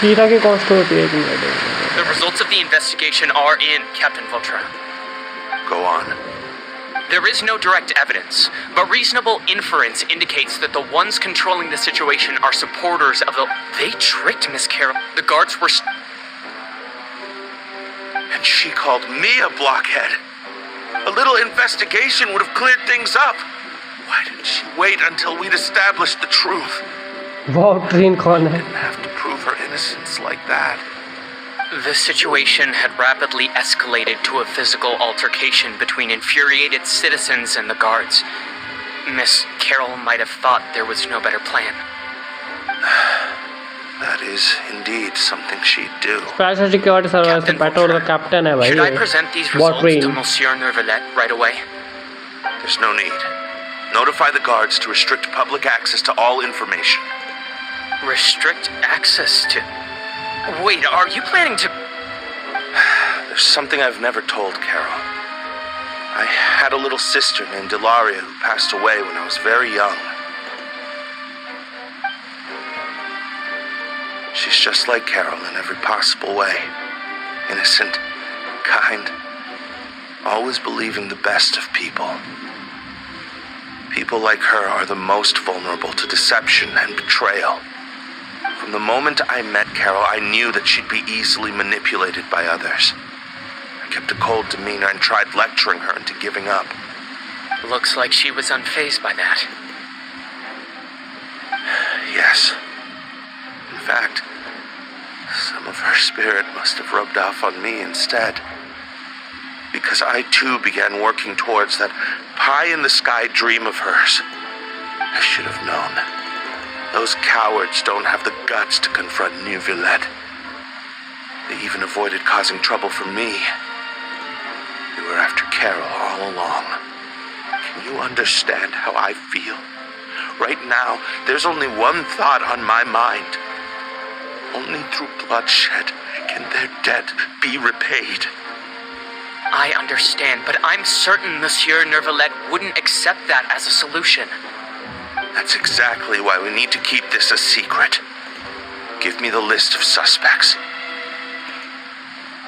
कीरा की कौन story है? The results of the investigation are in, Captain Vautrin. Go on. There is no direct evidence, but reasonable inference indicates that the ones controlling the situation are supporters of the... They tricked Miss Carol. The guards were... And she called me a blockhead. A little investigation would have cleared things up. Why didn't she wait until we'd established the truth? Vautrin कौन है? Didn't have to prove her innocence like that. The situation had rapidly escalated to a physical altercation between infuriated citizens and the guards. Miss Carol might have thought there was no better plan. That is indeed something she'd do. Special Security Service petrol का captain है भाई। Should I present these results to Monsieur Neuvillette right away? There's no need. Notify the guards to restrict public access to all information. Restrict access to... Wait, are you planning to... There's something I've never told Carol. I had a little sister named Ilaria who passed away when I was very young. She's just like Carol in every possible way. Innocent, kind, always believing the best of people. People like her are the most vulnerable to deception and betrayal. From the moment I met Carol, I knew that she'd be easily manipulated by others. I kept a cold demeanor and tried lecturing her into giving up. Looks like she was unfazed by that. Yes. In fact, some of her spirit must have rubbed off on me instead. Because I too began working towards that pie-in-the-sky dream of hers. I should have known. Those cowards don't have the guts to confront New Villette. They even avoided causing trouble for me. They were after Carol all along. Can you understand how I feel? Right now, there's only one thought on my mind. Only through bloodshed can their debt be repaid. I understand, but I'm certain Monsieur Nervalette wouldn't accept that as a solution. That's exactly why we need to keep this a secret. Give me the list of suspects.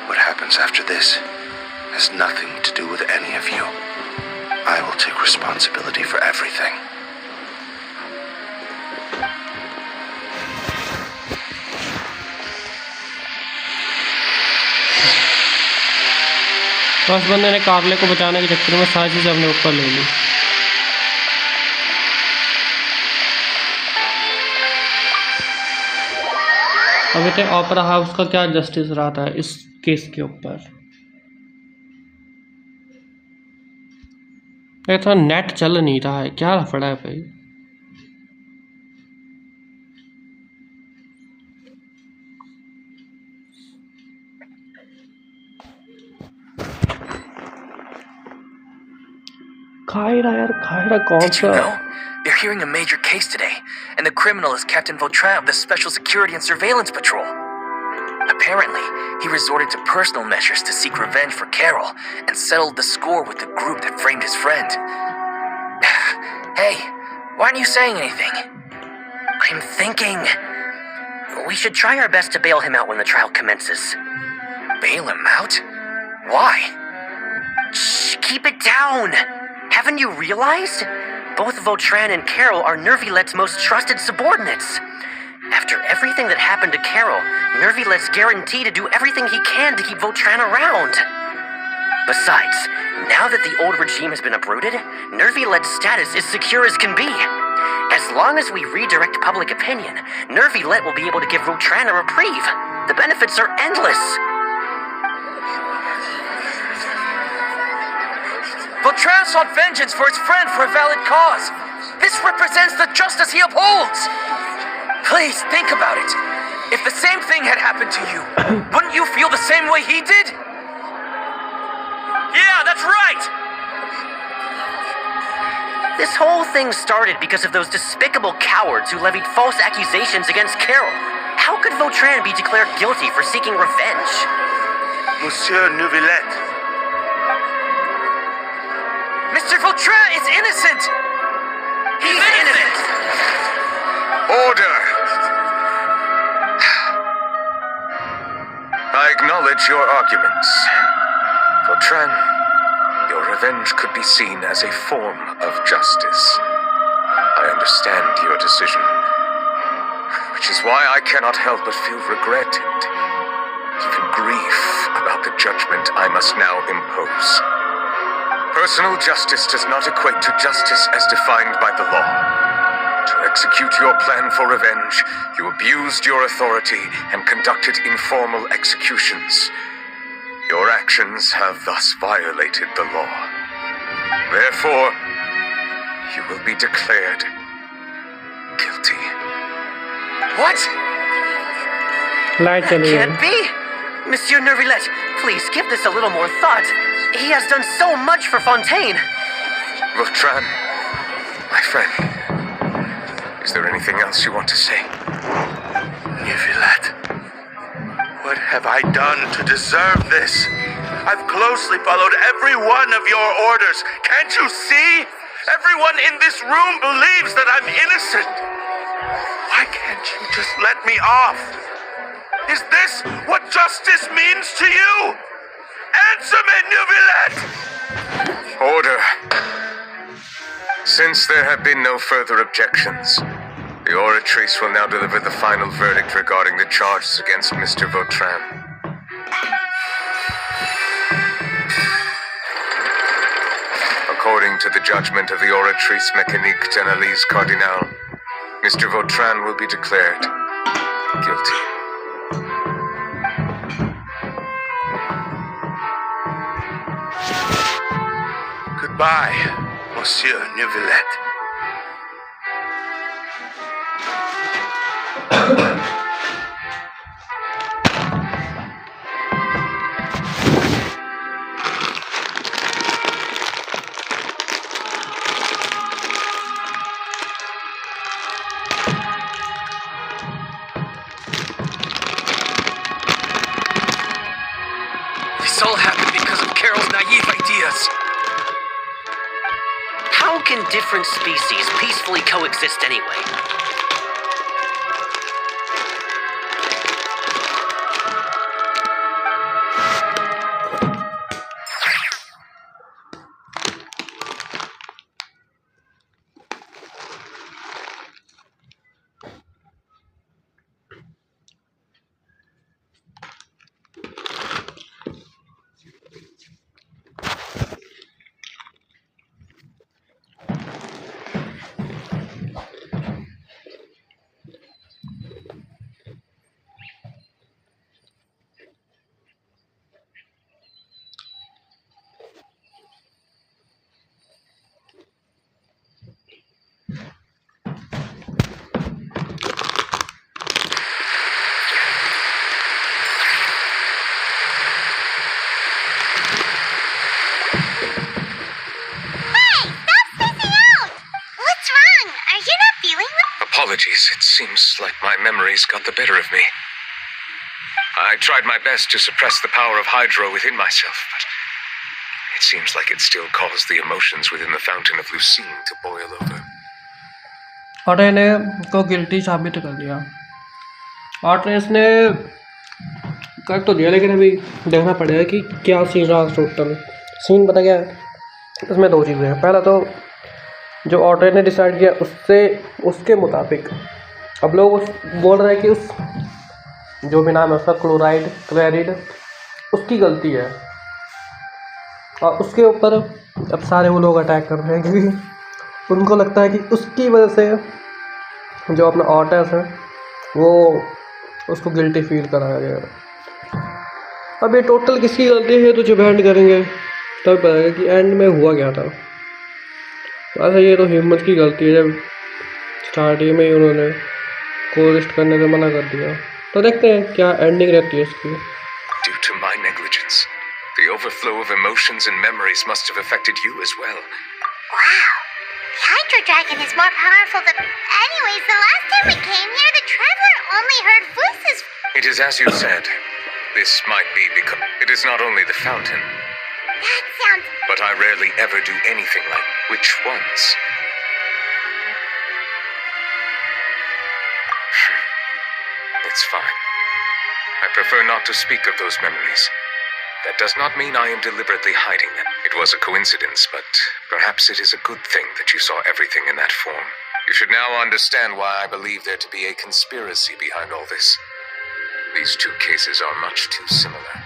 What happens after this has nothing to do with any of you. I will take responsibility for everything. तो उस बंदे ने काबले को बचाने के चक्कर में सारी चीज़ें अपने ऊपर ले ली। अभी तक ओपेरा हाउस का क्या जस्टिस रहा था इस केस के ऊपर? एक तो नेट चल नहीं रहा है, क्या लफड़ा है भाई? Did you know? They're hearing a major case today, and the criminal is Captain Vautrin of the Special Security and Surveillance Patrol. Apparently, he resorted to personal measures to seek revenge for Carol and settled the score with the group that framed his friend. Hey, why aren't you saying anything? I'm thinking. We should try our best to bail him out when the trial commences. Bail him out? Why? Shh, keep it down! Haven't you realized? Both Vautrin and Carol are Nervilette's most trusted subordinates. After everything that happened to Carol, Nervilette's guaranteed to do everything he can to keep Vautrin around. Besides, now that the old regime has been uprooted, Nervilette's status is secure as can be. As long as we redirect public opinion, Nervilette will be able to give Vautrin a reprieve. The benefits are endless. Vautrin sought vengeance for his friend for a valid cause. This represents the justice he upholds. Please, think about it. If the same thing had happened to you, wouldn't you feel the same way he did? Yeah, that's right! This whole thing started because of those despicable cowards who levied false accusations against Carol. How could Vautrin be declared guilty for seeking revenge? Monsieur Neuvillette. Mr. Vautrin is innocent! He's innocent! Order! I acknowledge your arguments. Vautrin, your revenge could be seen as a form of justice. I understand your decision, which is why I cannot help but feel regret and even grief about the judgment I must now impose. Personal justice does not equate to justice as defined by the law. To execute your plan for revenge, you abused your authority and conducted informal executions. Your actions have thus violated the law. Therefore, you will be declared guilty. What? That can't be! Monsieur Nervilette, please give this a little more thought. He has done so much for Fontaine. Vautrin, my friend, is there anything else you want to say? Neuvillette, what have I done to deserve this? I've closely followed every one of your orders. Can't you see? Everyone in this room believes that I'm innocent. Why can't you just let me off? Is this what justice means to you? Answer me, Neuvillette! Order. Since there have been no further objections, the Oratrice will now deliver the final verdict regarding the charges against Mr. Vautrin. According to the judgment of the Oratrice Mécanique d'Analyse Cardinal, Mr. Vautrin will be declared guilty. Goodbye, Monsieur Neuvillette. This all happened because of Carol's naive ideas. How can different species peacefully coexist anyway? Apologies, it seems like my memories got the better of me. I tried my best to suppress the power of Hydro within myself, but it seems like it still caused the emotions within the fountain of Lucine to boil over. और इन्हें को guilty साबित कर दिया और इसने कर तो दिया, लेकिन अभी देखना पड़ेगा कि क्या सीन रहा टोटल सीन। पता क्या है, इसमें दो चीज़ें हैं। पहला तो जो ऑर्डर ने डिसाइड किया उसके मुताबिक अब लोग बोल रहे हैं कि उस जो भी नाम है उसका क्लोराइड उसकी गलती है, और उसके ऊपर अब सारे वो लोग अटैक कर रहे हैं क्योंकि उनको लगता है कि उसकी वजह से जो अपना ऑर्डर्स है वो उसको गिल्टी फील कराया गया। अब ये टोटल किसकी गलती है तो जब एंड करेंगे तब पता लगेगा कि एंड में हुआ क्या था। वैसे ये तो हिम्मत की गलती है, जब स्टार्टिंग में ही उन्होंने कोरिस्ट करने से मना कर दिया। तो देखते हैं क्या एंडिंग रहती है इसकी। Due to my negligence, the overflow of emotions and memories must have affected you as well. Wow. The Hydro Dragon is more powerful than... Anyways, the last time we came here, the Traveler only heard voices. It is as you said. This might be because it is not only the fountain. That sounds... But I rarely ever do anything like... Which ones? It's fine. I prefer not to speak of those memories. That does not mean I am deliberately hiding them. It was a coincidence, but perhaps it is a good thing that you saw everything in that form. You should now understand why I believe there to be a conspiracy behind all this. These two cases are much too similar.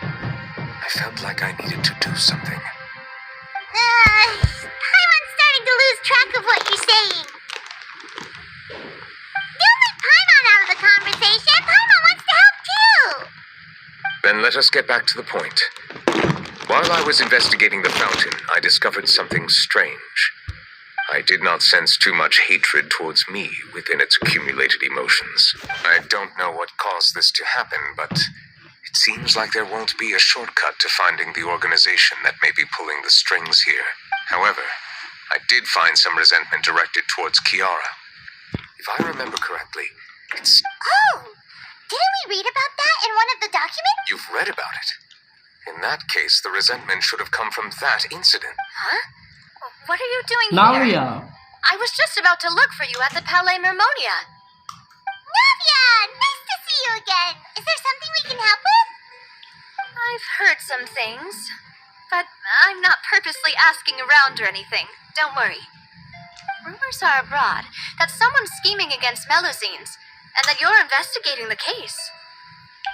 I felt like I needed to do something. Paimon's starting to lose track of what you're saying. Don't leave Paimon out of the conversation. Paimon wants to help too. Then let us get back to the point. While I was investigating the fountain, I discovered something strange. I did not sense too much hatred towards me within its accumulated emotions. I don't know what caused this to happen, but it seems like there won't be a shortcut to finding the organization that may be pulling the strings here. However, I did find some resentment directed towards Kiara. If I remember correctly, it's... Oh! Didn't we read about that in one of the documents? You've read about it? In that case, the resentment should have come from that incident. Huh? What are you doing Now, here? yeah. I was just about to look for you at the Palais Mermonia. Navia! Nice to see you again. Is there something we can help with? I've heard some things, but I'm not purposely asking around or anything. Don't worry. Rumors are abroad that someone's scheming against Melusines, and that you're investigating the case.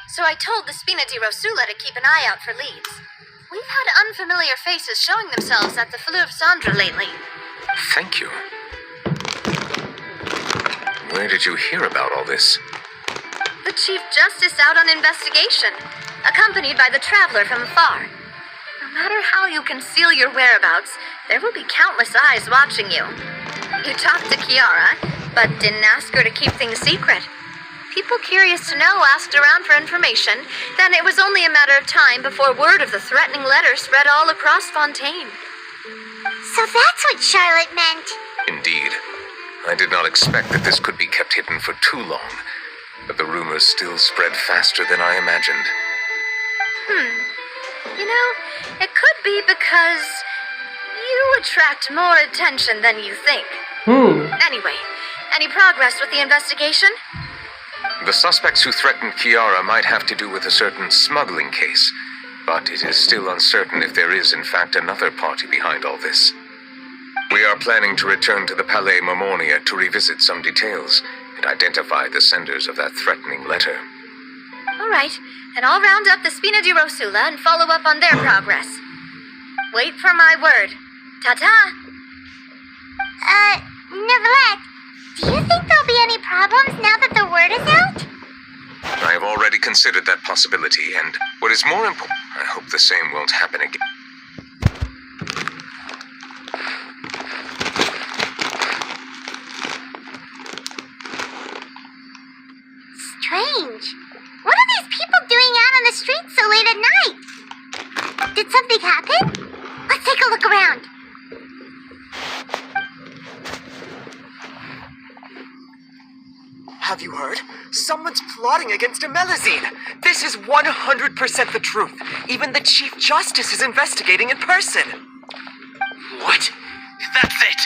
So I told the Spina di Rosula to keep an eye out for leads. We've had unfamiliar faces showing themselves at the Fleuve Cendre lately. Thank you. Where did you hear about all this? The Chief Justice out on investigation, accompanied by the Traveler from afar. No matter how you conceal your whereabouts, there will be countless eyes watching you. You talked to Kiara, but didn't ask her to keep things secret. People curious to know asked around for information, then it was only a matter of time before word of the threatening letter spread all across Fontaine. So that's what Charlotte meant. Indeed. I did not expect that this could be kept hidden for too long, but the rumors still spread faster than I imagined. You know, it could be because you attract more attention than you think. Anyway, any progress with the investigation? The suspects who threatened Kiara might have to do with a certain smuggling case, but it is still uncertain if there is in fact another party behind all this. We are planning to return to the Palais Mermonia to revisit some details and identify the senders of that threatening letter. All right, then I'll round up the Spina di Rosula and follow up on their progress. Wait for my word. Ta-ta! Neverlette, do you think there'll be any problems now that the word is out? I have already considered that possibility, and what is more important, I hope the same won't happen again. Strange. What are these people doing out on the streets so late at night? Did something happen? Let's take a look around. Have you heard? Someone's plotting against a Melusine. This is 100% the truth. Even the Chief Justice is investigating in person. What? That's it.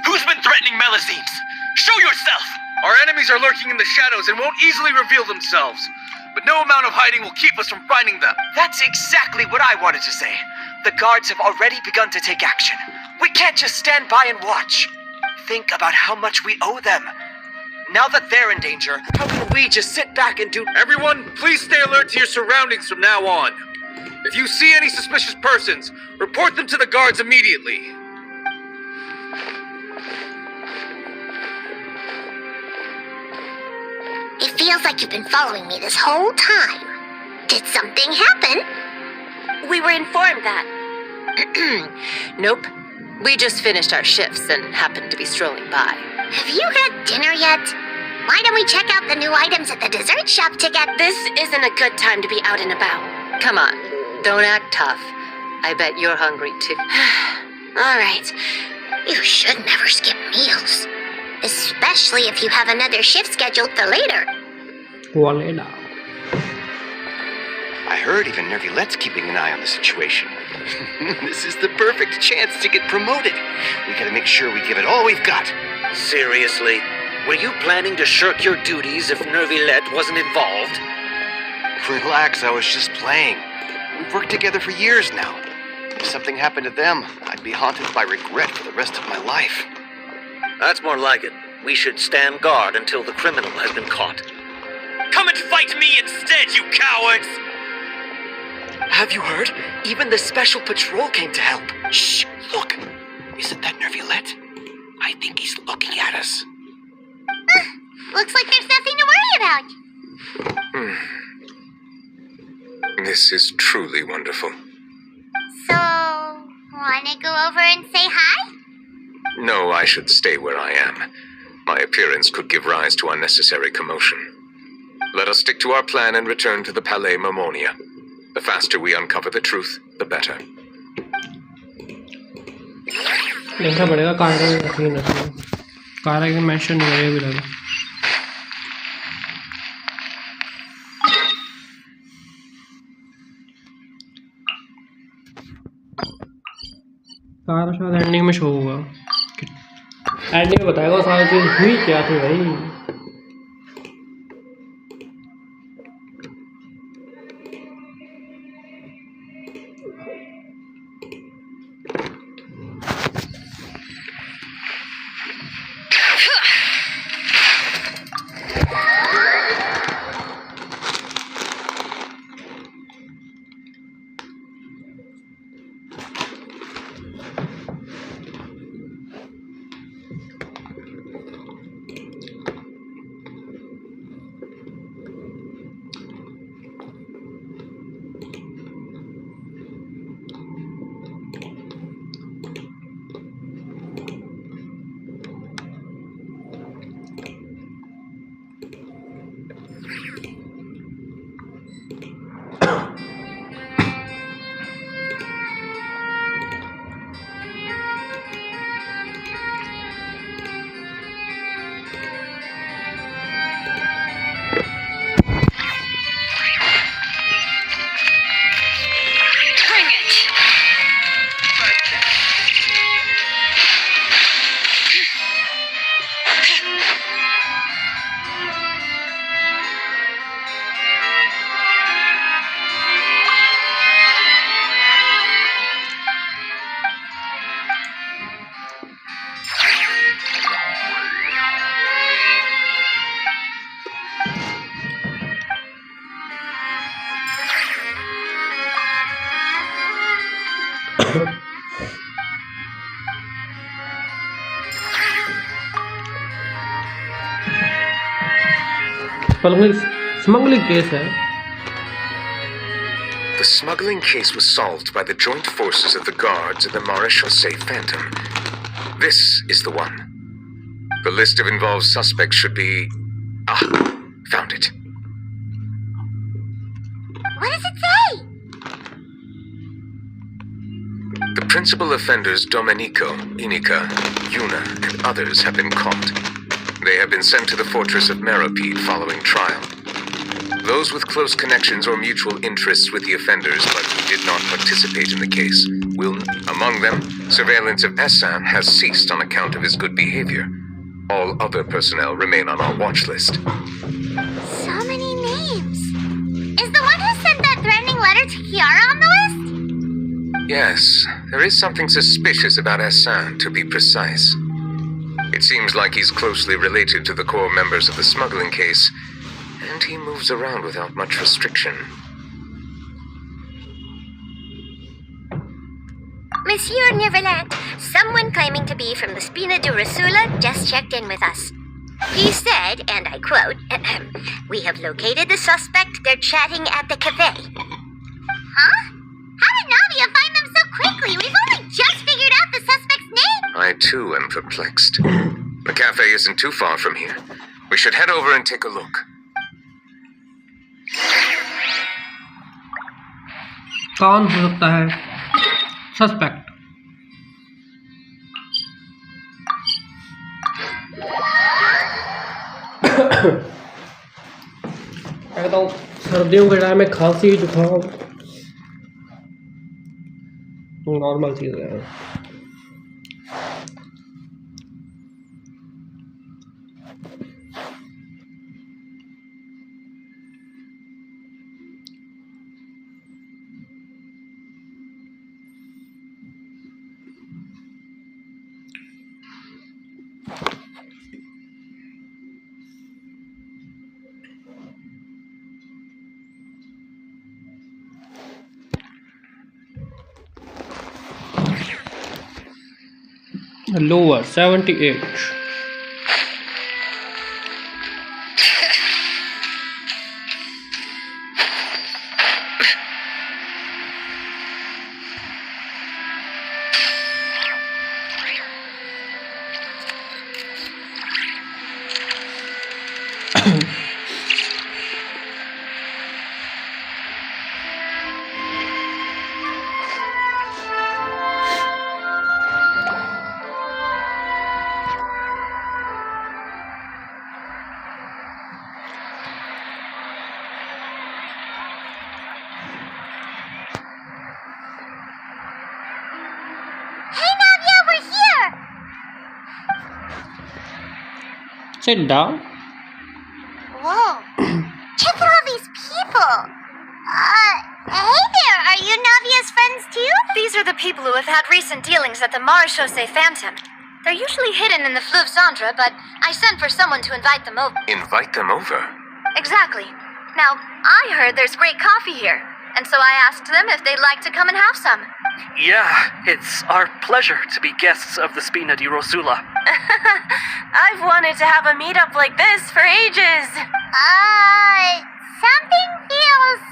Who's been threatening Melusines? Show yourself! Our enemies are lurking in the shadows and won't easily reveal themselves. But no amount of hiding will keep us from finding them. That's exactly what I wanted to say. The guards have already begun to take action. We can't just stand by and watch. Think about how much we owe them. Now that they're in danger, how can we just sit back and do... Everyone, please stay alert to your surroundings from now on. If you see any suspicious persons, report them to the guards immediately. It feels like you've been following me this whole time. Did something happen? We were informed that. Nope. We just finished our shifts and happened to be strolling by. Have you had dinner yet? Why don't we check out the new items at the dessert shop to get... This isn't a good time to be out and about. Come on, don't act tough. I bet you're hungry too. All right. You should never skip meals. Especially if you have another shift scheduled for later. I heard even Nervilette's keeping an eye on the situation. This is the perfect chance to get promoted. We gotta make sure we give it all we've got. Seriously? Were you planning to shirk your duties if Nervilette wasn't involved? Relax, I was just playing. We've worked together for years now. If something happened to them, I'd be haunted by regret for the rest of my life. That's more like it. We should stand guard until the criminal has been caught. Come and fight me instead, you cowards! Have you heard? Even the special patrol came to help. Shh! Look! Isn't that Nervilette? I think he's looking at us. Looks like there's nothing to worry about. This is truly wonderful. So, wanna go over and say hi? No, I should stay where I am. My appearance could give rise to unnecessary commotion. Let us stick to our plan and return to the Palais Mermonia. The faster we uncover the truth, the better. देखना पड़ेगा कारा की mention नहीं है अभी लगा सारा शायद एंडिंग में शो होगा, एंडिंग में बताएगा सारी चीज़ हुई क्या थी भाई। Smuggling case है. The smuggling case was solved by the joint forces of the guards and the Maréchaussée Phantom. This is the one. The list of involved suspects should be... found it. What does it say? The principal offenders Domenico, Inica, Yuna, and others have been caught. They have been sent to the fortress of Meropide following trial. Those with close connections or mutual interests with the offenders but who did not participate in the case will... Among them, surveillance of Essan has ceased on account of his good behavior. All other personnel remain on our watch list. So many names. Is the one who sent that threatening letter to Kiara on the list? Yes, there is something suspicious about Essan, to be precise. It seems like he's closely related to the core members of the smuggling case, and he moves around without much restriction. Monsieur Neverland, someone claiming to be from the Spina de Rasula just checked in with us. He said, and I quote, "We have located the suspect. They're chatting at the cafe." Huh? How did Navia find them so quickly? We've only just figured out the suspect's name. I too am perplexed. The cafe isn't too far from here. We should head over and take a look. कौन हो सकता है suspect? कहता हूँ सर्दियों के time में खांसी जुकाम नॉर्मल चीज़ है. Lower 78. Sit down. Whoa. Check out all these people. Hey there, are you Navia's friends too? These are the people who have had recent dealings at the Marechaussee Phantom. They're usually hidden in the Fleuve Cendre, but I sent for someone to invite them over. Invite them over? Exactly. Now, I heard there's great coffee here, and so I asked them if they'd like to come and have some. Yeah, it's our pleasure to be guests of the Spina di Rosula. I've wanted to have a meetup like this for ages. Something feels...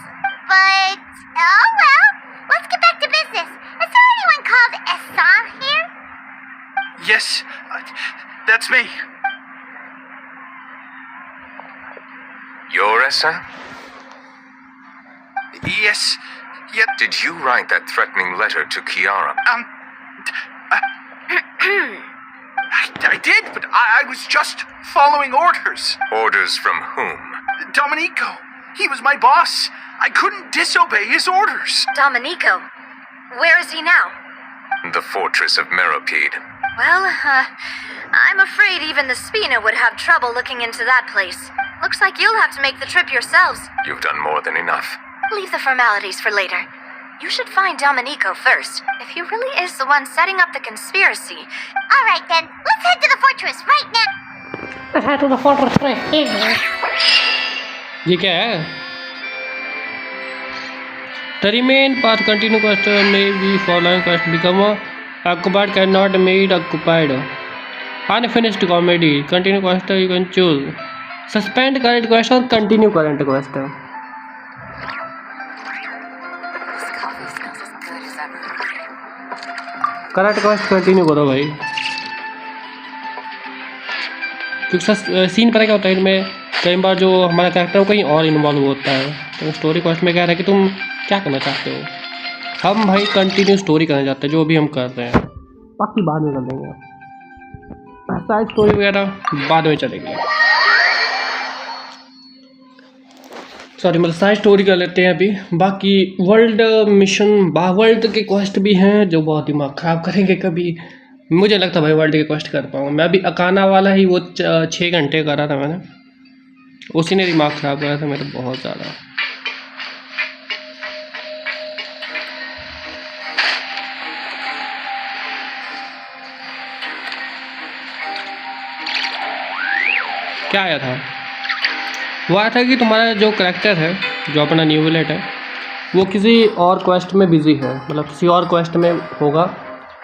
But, oh well. Let's get back to business. Is there anyone called Essan here? Yes, that's me. You're Essa? Yes, yet... Did you write that threatening letter to Kiara? I did, but I was just following orders. Orders from whom? Domenico. He was my boss. I couldn't disobey his orders. Domenico. Where is he now? The fortress of Meropide. Well, I'm afraid even the Spina would have trouble looking into that place. Looks like you'll have to make the trip yourselves. You've done more than enough. Leave the formalities for later. You should find Domenico first, if he really is the one setting up the conspiracy. All right then, let's head to the fortress right now. Let's head to the fortress right here. ये क्या है? The remain path continue quest may be following quest become occupied cannot made occupied. Unfinished comedy continue quest you can choose. Suspend current quest or continue current quest. This coffee smells as good as ever. Current quest continue करो भाई, क्योंकि scene पता क्या होता है इनमें, कई बार जो हमारा कैरेक्टर है कहीं और इन्वॉल्व होता है। तो स्टोरी क्वेस्ट में क्या है कि तुम क्या करना चाहते हो, हम भाई कंटिन्यू स्टोरी करना चाहते हैं जो अभी हम कर रहे हैं, बाकी बाद में कर देंगे, साइड स्टोरी वगैरह बाद में चलेगी। सॉरी मतलब साइड स्टोरी कर लेते हैं अभी, बाकी वर्ल्ड मिशन वर्ल्ड के क्वेस्ट भी हैं जो बहुत दिमाग ख़राब करेंगे कभी। मुझे लगता है भाई वर्ल्ड के क्वेस्ट कर पाऊँगा मैं। अभी अकाना वाला ही वो 6 घंटे करा था मैंने, उसी ने दिमाग ख़राब करा था मेरा बहुत ज़्यादा। क्या आया था, वो आया था कि तुम्हारा जो करैक्टर है जो अपना न्यू विलेट है वो किसी और क्वेस्ट में बिज़ी है, मतलब किसी और क्वेस्ट में होगा।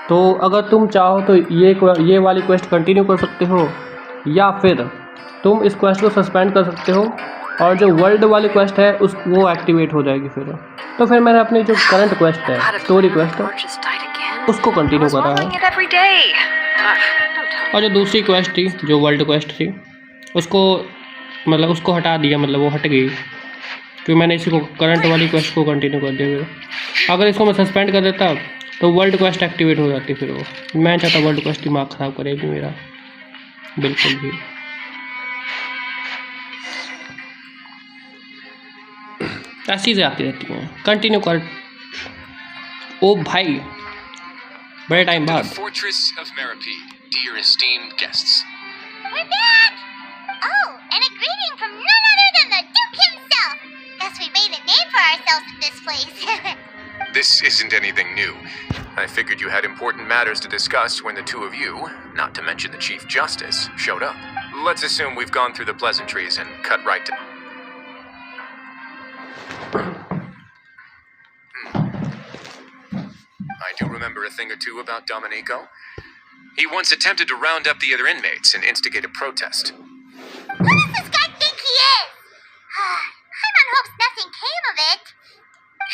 तो अगर तुम चाहो तो ये वाली क्वेस्ट कंटिन्यू कर सकते हो, या फिर तुम इस क्वेस्ट को सस्पेंड कर सकते हो और जो वर्ल्ड वाली क्वेस्ट है वो एक्टिवेट हो जाएगी फिर। तो फिर मैंने अपनी जो करंट क्वेस्ट है स्टोरी क्वेस्ट है उसको कंटिन्यू करा है, और जो दूसरी क्वेस्ट थी जो वर्ल्ड क्वेस्ट थी उसको मतलब उसको हटा दिया, मतलब वो हट गई क्योंकि मैंने इसी को करंट वाली क्वेस्ट को कंटिन्यू कर दिया। अगर इसको मैं सस्पेंड कर देता तो वर्ल्ड क्वेस्ट एक्टिवेट हो जाती, फिर वो मैं चाहता वर्ल्ड क्वेस्ट दिमाग ख़राब करेगी मेरा बिल्कुल भी। ऐसी चीज़ें आती रहती हैं, कंटिन्यू कर। ओ भाई बड़े टाइम बाद। Fortress of Meropide, dear esteemed guests. We're back! Oh, and a greeting from none other than the Duke himself! Guess we made a name for ourselves in this place. This isn't anything new. I figured you had important matters to discuss when the two of you, not to mention the Chief Justice, showed up. Let's assume we've gone through the pleasantries and cut right to... I do remember a thing or two about Domenico. He once attempted to round up the other inmates and instigate a protest. Who does this guy think he is? Hyman hopes nothing came of it.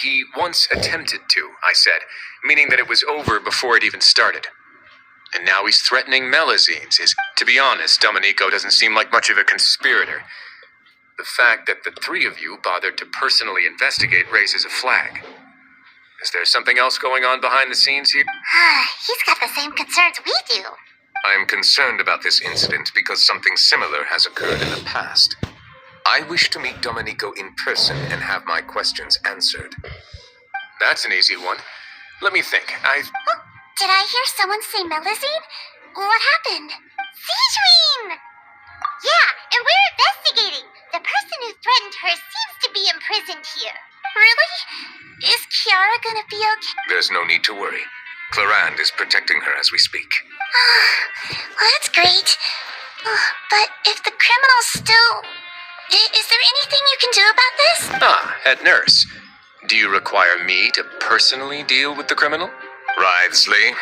He once attempted to, I said, meaning that it was over before it even started. And now he's threatening Melazines. To be honest, Domenico doesn't seem like much of a conspirator. The fact that the three of you bothered to personally investigate raises a flag. Is there something else going on behind the scenes here? He's got the same concerns we do. I am concerned about this incident because something similar has occurred in the past. I wish to meet Domenico in person and have my questions answered. That's an easy one. Let me think. Did I hear someone say Melazine? What happened? Citrin! Yeah, and we're investigating. The person who threatened her seems to be imprisoned here. Really? Is Kiara gonna be okay? There's no need to worry. Clarand is protecting her as we speak. Well, that's great. But if the criminal's still... Is there anything you can do about this? Ah, head nurse. Do you require me to personally deal with the criminal? Writhsley.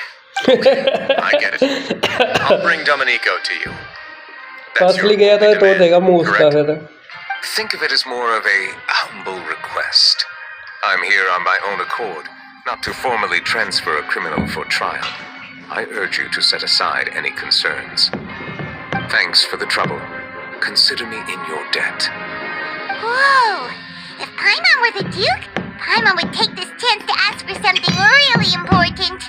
I get it. I'll bring Domenico to you. फसली गया था तो देगा मुंह उसका फिर Think of it as more of a humble request. I'm here on my own accord, not to formally transfer a criminal for trial. I urge you to set aside any concerns. Thanks for the trouble. Consider me in your debt. Whoa! If Paimon were the Duke, Paimon would take this chance to ask for something really important.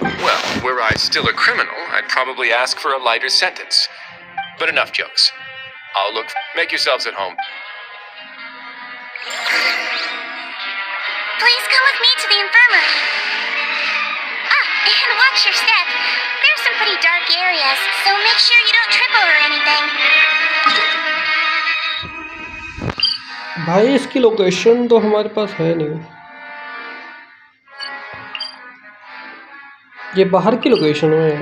Well, were I still a criminal, I'd probably ask for a lighter sentence. But enough jokes. I'll look. Make yourselves at home. Please come with me to the infirmary. And watch your step. There's some pretty dark areas, so make sure you don't trip over anything. भाई इसकी location तो हमारे पास है नहीं ये बाहर की location में है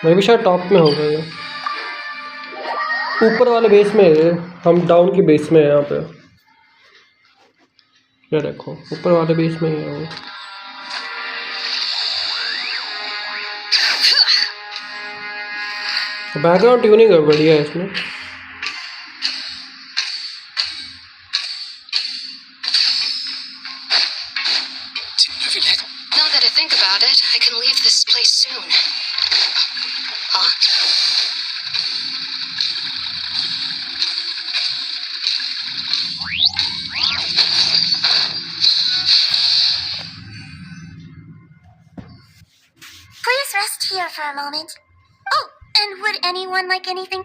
मैं भी शायद टॉप में होगा ये ऊपर वाले बेस में है हम डाउन की बेस में है यहाँ पे ये देखो ऊपर वाले बेस में ही है वो बैकग्राउंड ट्यूनिंग है बढ़िया है इसमें Now that I think about it, I can leave this place soon. Huh? Please rest here for a moment. Oh, and would anyone like anything?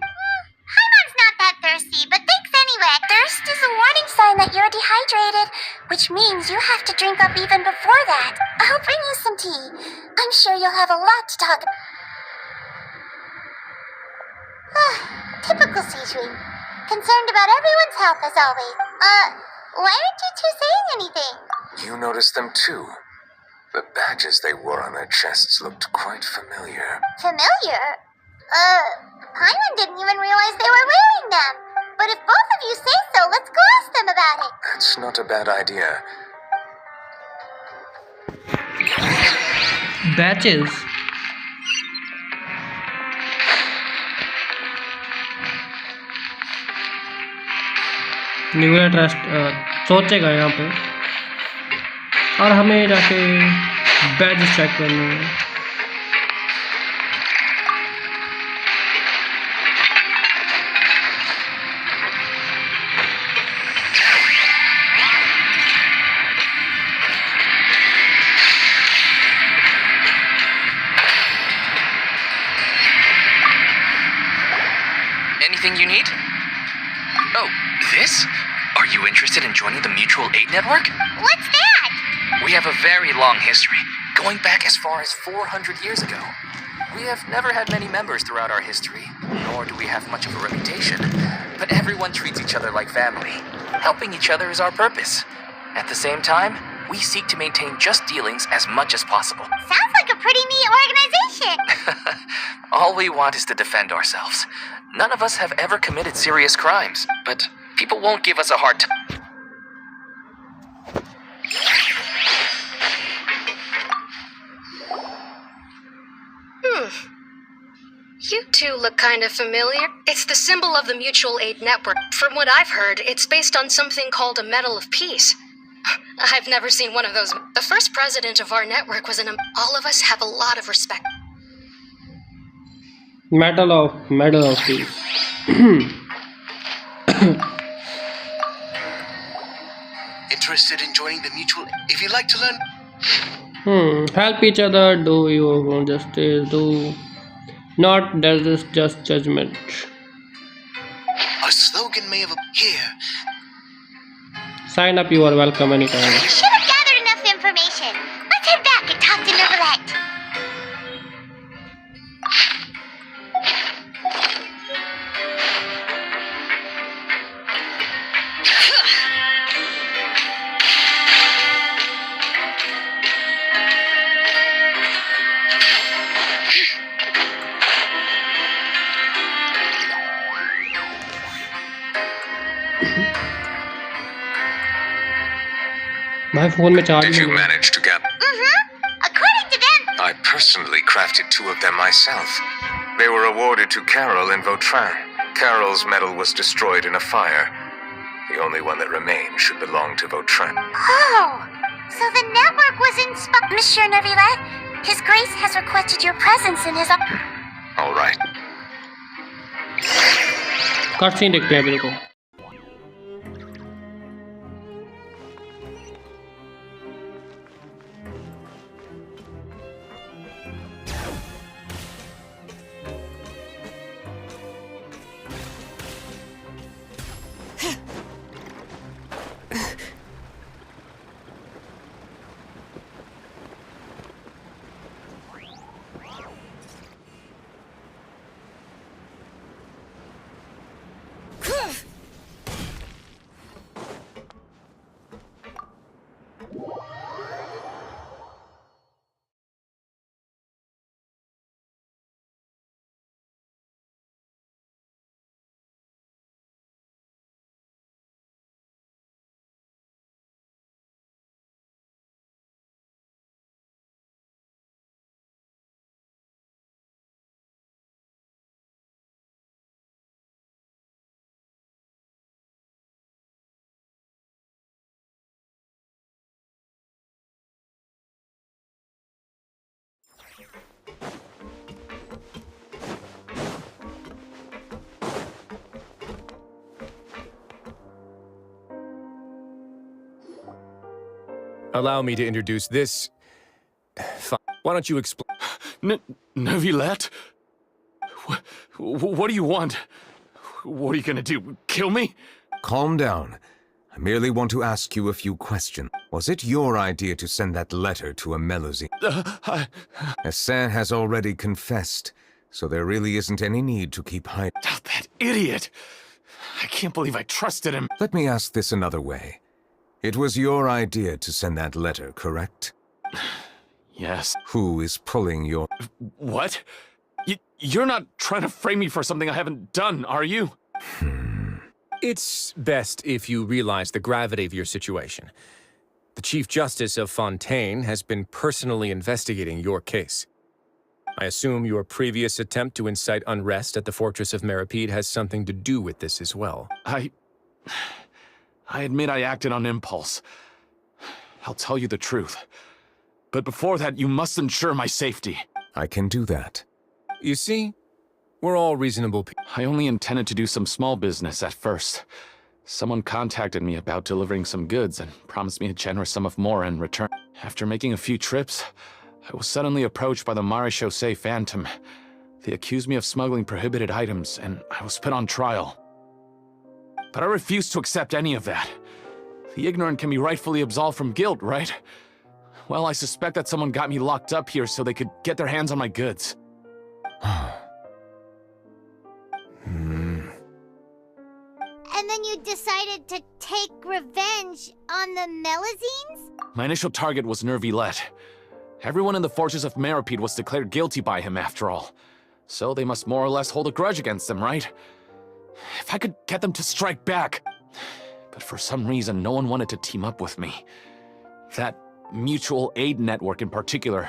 Paimon's not that thirsty, but thanks anyway. Thirst is a warning sign that you're dehydrated, which means you have to drink up even before that. I'll bring you some tea. I'm sure you'll have a lot to talk about. Typical C-Dream. Concerned about everyone's health as always. Why aren't you two saying anything? You noticed them too. The badges they wore on their chests looked quite familiar. Familiar? Paimon didn't even realize they were wearing them. But if both of you say so, let's go ask them about it. That's not a bad idea. Badges. Neura trust सोचेगा यहाँ पे और हमें जाके Baij check करने हैं Anything you need? Oh, this? Are you interested in joining the Mutual Aid Network? What's that? We have a very long history, going back as far as 400 years ago. We have never had many members throughout our history, nor do we have much of a reputation. But everyone treats each other like family. Helping each other is our purpose. At the same time, we seek to maintain just dealings as much as possible. Sounds like a pretty neat organization. All we want is to defend ourselves. None of us have ever committed serious crimes, but people won't give us a hard time. You two look kind of familiar. It's the symbol of the Mutual Aid Network. From what I've heard, it's based on something called a Medal of Peace. I've never seen one of those. The first president of our network was all of us have a lot of respect. Medal of Peace. Interested in joining the Mutual? If you'd like to learn... Help each other, do your own justice, do not resist just judgment. A slogan may have... Here. Sign up, you are welcome anytime. You should have gathered enough information. Let's head back and talk to Neverlet. भाई phone में charge Did you नहीं है। manage to get? According to them, I personally crafted 2 of them myself. They were awarded to Carol and Vautrin. Carol's medal was destroyed in a fire. The only one that remained should belong to Vautrin. oh, so the network was inspired. Monsieur Neuvillette, His Grace has requested your presence in his. All right. Cut scene देखते हैं बिल्कुल। Allow me to introduce this. Why don't you explain? Neuvillette? What do you want? What are you gonna do? Kill me? Calm down. I merely want to ask you a few questions. Was it your idea to send that letter to a Melusine? Hassan has already confessed, so there really isn't any need to keep hiding. That idiot! I can't believe I trusted him. Let me ask this another way. It was your idea to send that letter, correct? Yes. Who is pulling your... What? You're not trying to frame me for something I haven't done, are you? It's best if you realize the gravity of your situation. The Chief Justice of Fontaine has been personally investigating your case. I assume your previous attempt to incite unrest at the Fortress of Meripede has something to do with this as well. I admit I acted on impulse. I'll tell you the truth. But before that, you must ensure my safety. I can do that. You see, we're all reasonable people. I only intended to do some small business at first. Someone contacted me about delivering some goods and promised me a generous sum of more in return. After making a few trips, I was suddenly approached by the Marechaussee Phantom. They accused me of smuggling prohibited items, and I was put on trial. But I refused to accept any of that. The ignorant can be rightfully absolved from guilt, right? Well, I suspect that someone got me locked up here so they could get their hands on my goods. And then you decided to take revenge on the Melusines? My initial target was Neuvillette. Everyone in the Fortress of Meripede was declared guilty by him, after all. So they must more or less hold a grudge against him, right? If I could get them to strike back. But for some reason, no one wanted to team up with me. That mutual aid network in particular.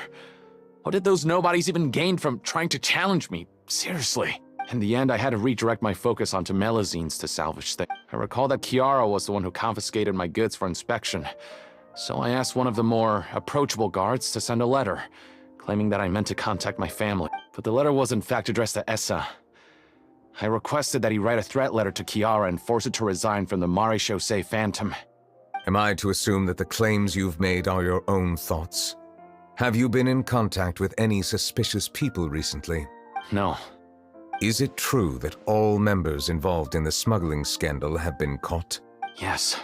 What did those nobodies even gain from trying to challenge me? Seriously. In the end, I had to redirect my focus onto Melusines to salvage things. I recall that Chiara was the one who confiscated my goods for inspection. So I asked one of the more approachable guards to send a letter, claiming that I meant to contact my family. But the letter was in fact addressed to Essa. I requested that he write a threat letter to Chiara and force her to resign from the Marechaussee Phantom. Am I to assume that the claims you've made are your own thoughts? Have you been in contact with any suspicious people recently? No. Is it true that all members involved in the smuggling scandal have been caught? Yes.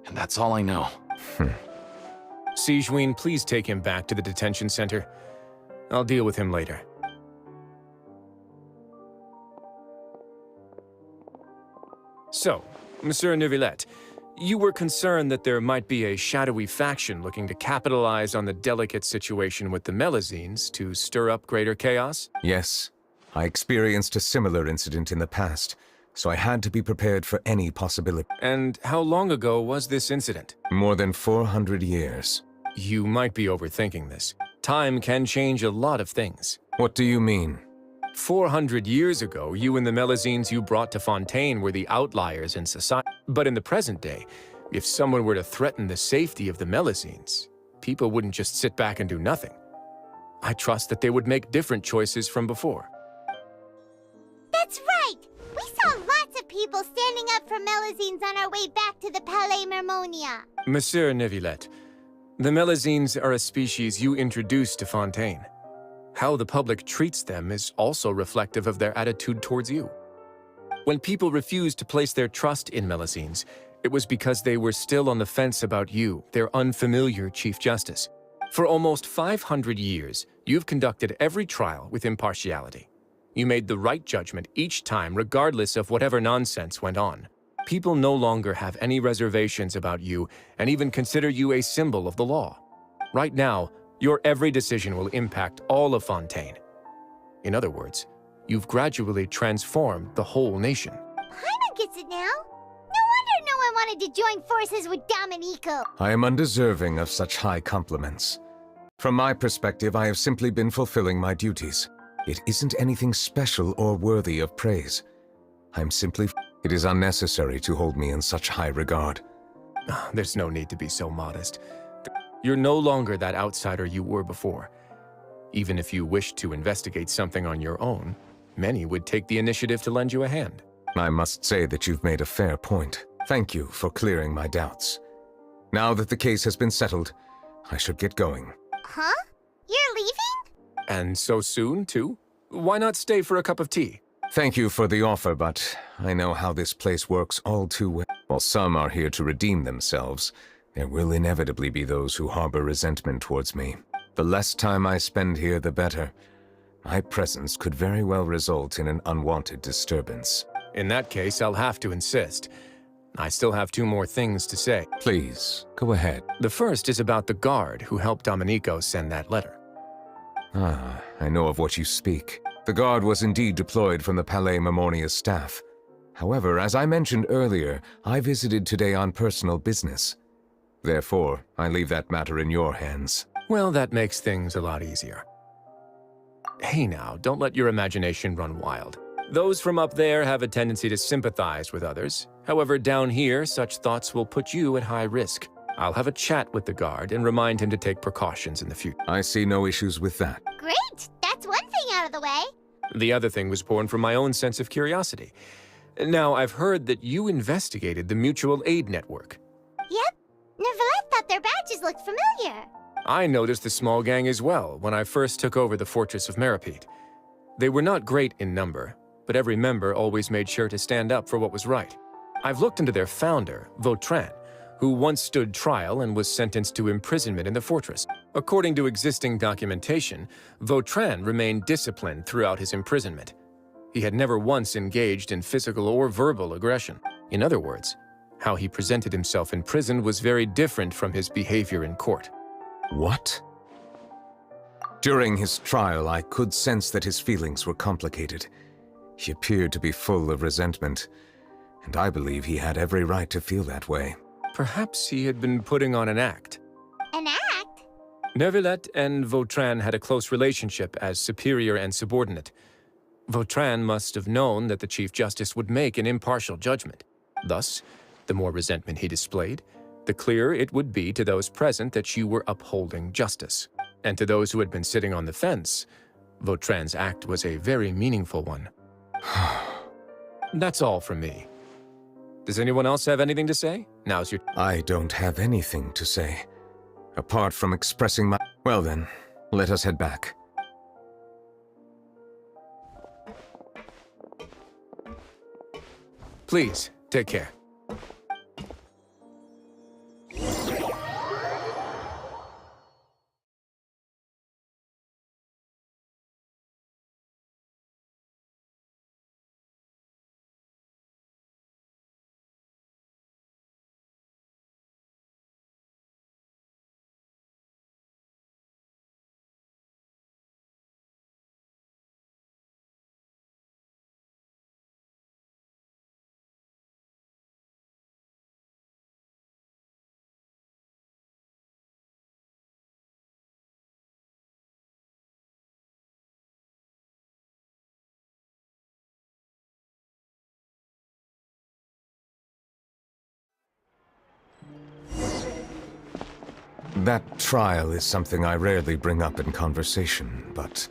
And that's all I know. Sigewinne, please take him back to the detention center. I'll deal with him later. So, Monsieur Neuvillette, You were concerned that there might be a shadowy faction looking to capitalize on the delicate situation with the Melazines to stir up greater chaos? Yes, I experienced a similar incident in the past, so I had to be prepared for any possibility. And how long ago was this incident? More than 400 years. You might be overthinking this. Time can change a lot of things. What do you mean? 400 years ago, you and the Melazines you brought to Fontaine were the outliers in society. But in the present day, if someone were to threaten the safety of the Melazines, people wouldn't just sit back and do nothing. I trust that they would make different choices from before. That's right! We saw lots of people standing up for Melazines on our way back to the Palais Mermonia. Monsieur Neuvillette, the Melazines are a species you introduced to Fontaine. How the public treats them is also reflective of their attitude towards you. When people refused to place their trust in Melazines, it was because they were still on the fence about you, their unfamiliar Chief Justice. For almost 500 years, you've conducted every trial with impartiality. You made the right judgment each time, regardless of whatever nonsense went on. People no longer have any reservations about you and even consider you a symbol of the law. Right now, your every decision will impact all of Fontaine. In other words, you've gradually transformed the whole nation. Paimon gets it now. No wonder no one wanted to join forces with Domenico. I am undeserving of such high compliments. From my perspective, I have simply been fulfilling my duties. It isn't anything special or worthy of praise. I'm simply... It is unnecessary to hold me in such high regard. There's no need to be so modest. You're no longer that outsider you were before. Even if you wished to investigate something on your own, many would take the initiative to lend you a hand. I must say that you've made a fair point. Thank you for clearing my doubts. Now that the case has been settled, I should get going. Huh? You're leaving? And so soon, too? Why not stay for a cup of tea? Thank you for the offer, but I know how this place works all too well. While some are here to redeem themselves, there will inevitably be those who harbor resentment towards me. The less time I spend here, the better. My presence could very well result in an unwanted disturbance. In that case, I'll have to insist. I still have 2 more things to say. Please, go ahead. The first is about the guard who helped Domenico send that letter. Ah, I know of what you speak. The guard was indeed deployed from the Palais Mermonia's staff. However, as I mentioned earlier, I visited today on personal business. Therefore, I leave that matter in your hands. Well, that makes things a lot easier. Hey now, don't let your imagination run wild. Those from up there have a tendency to sympathize with others. However, down here, such thoughts will put you at high risk. I'll have a chat with the guard and remind him to take precautions in the future. I see no issues with that. Great! That's one thing out of the way. The other thing was born from my own sense of curiosity. Now, I've heard that you investigated the mutual aid network. Yep. Neuvillette thought their badges looked familiar. I noticed the small gang as well when I first took over the Fortress of Meripede. They were not great in number, but every member always made sure to stand up for what was right. I've looked into their founder, Vautrin, who once stood trial and was sentenced to imprisonment in the fortress. According to existing documentation, Vautrin remained disciplined throughout his imprisonment. He had never once engaged in physical or verbal aggression. In other words, how he presented himself in prison was very different from his behavior in court. What? During his trial, I could sense that his feelings were complicated. He appeared to be full of resentment, and I believe he had every right to feel that way. Perhaps he had been putting on an act. An act? Neuvillette and Vautrin had a close relationship as superior and subordinate. Vautrin must have known that the Chief Justice would make an impartial judgment. Thus, the more resentment he displayed, the clearer it would be to those present that you were upholding justice. And to those who had been sitting on the fence, Vautrin's act was a very meaningful one. That's all from me. Does anyone else have anything to say? Now's your... I don't have anything to say, apart from expressing my... Well then, let us head back. Please, take care. That trial is something I rarely bring up in conversation, but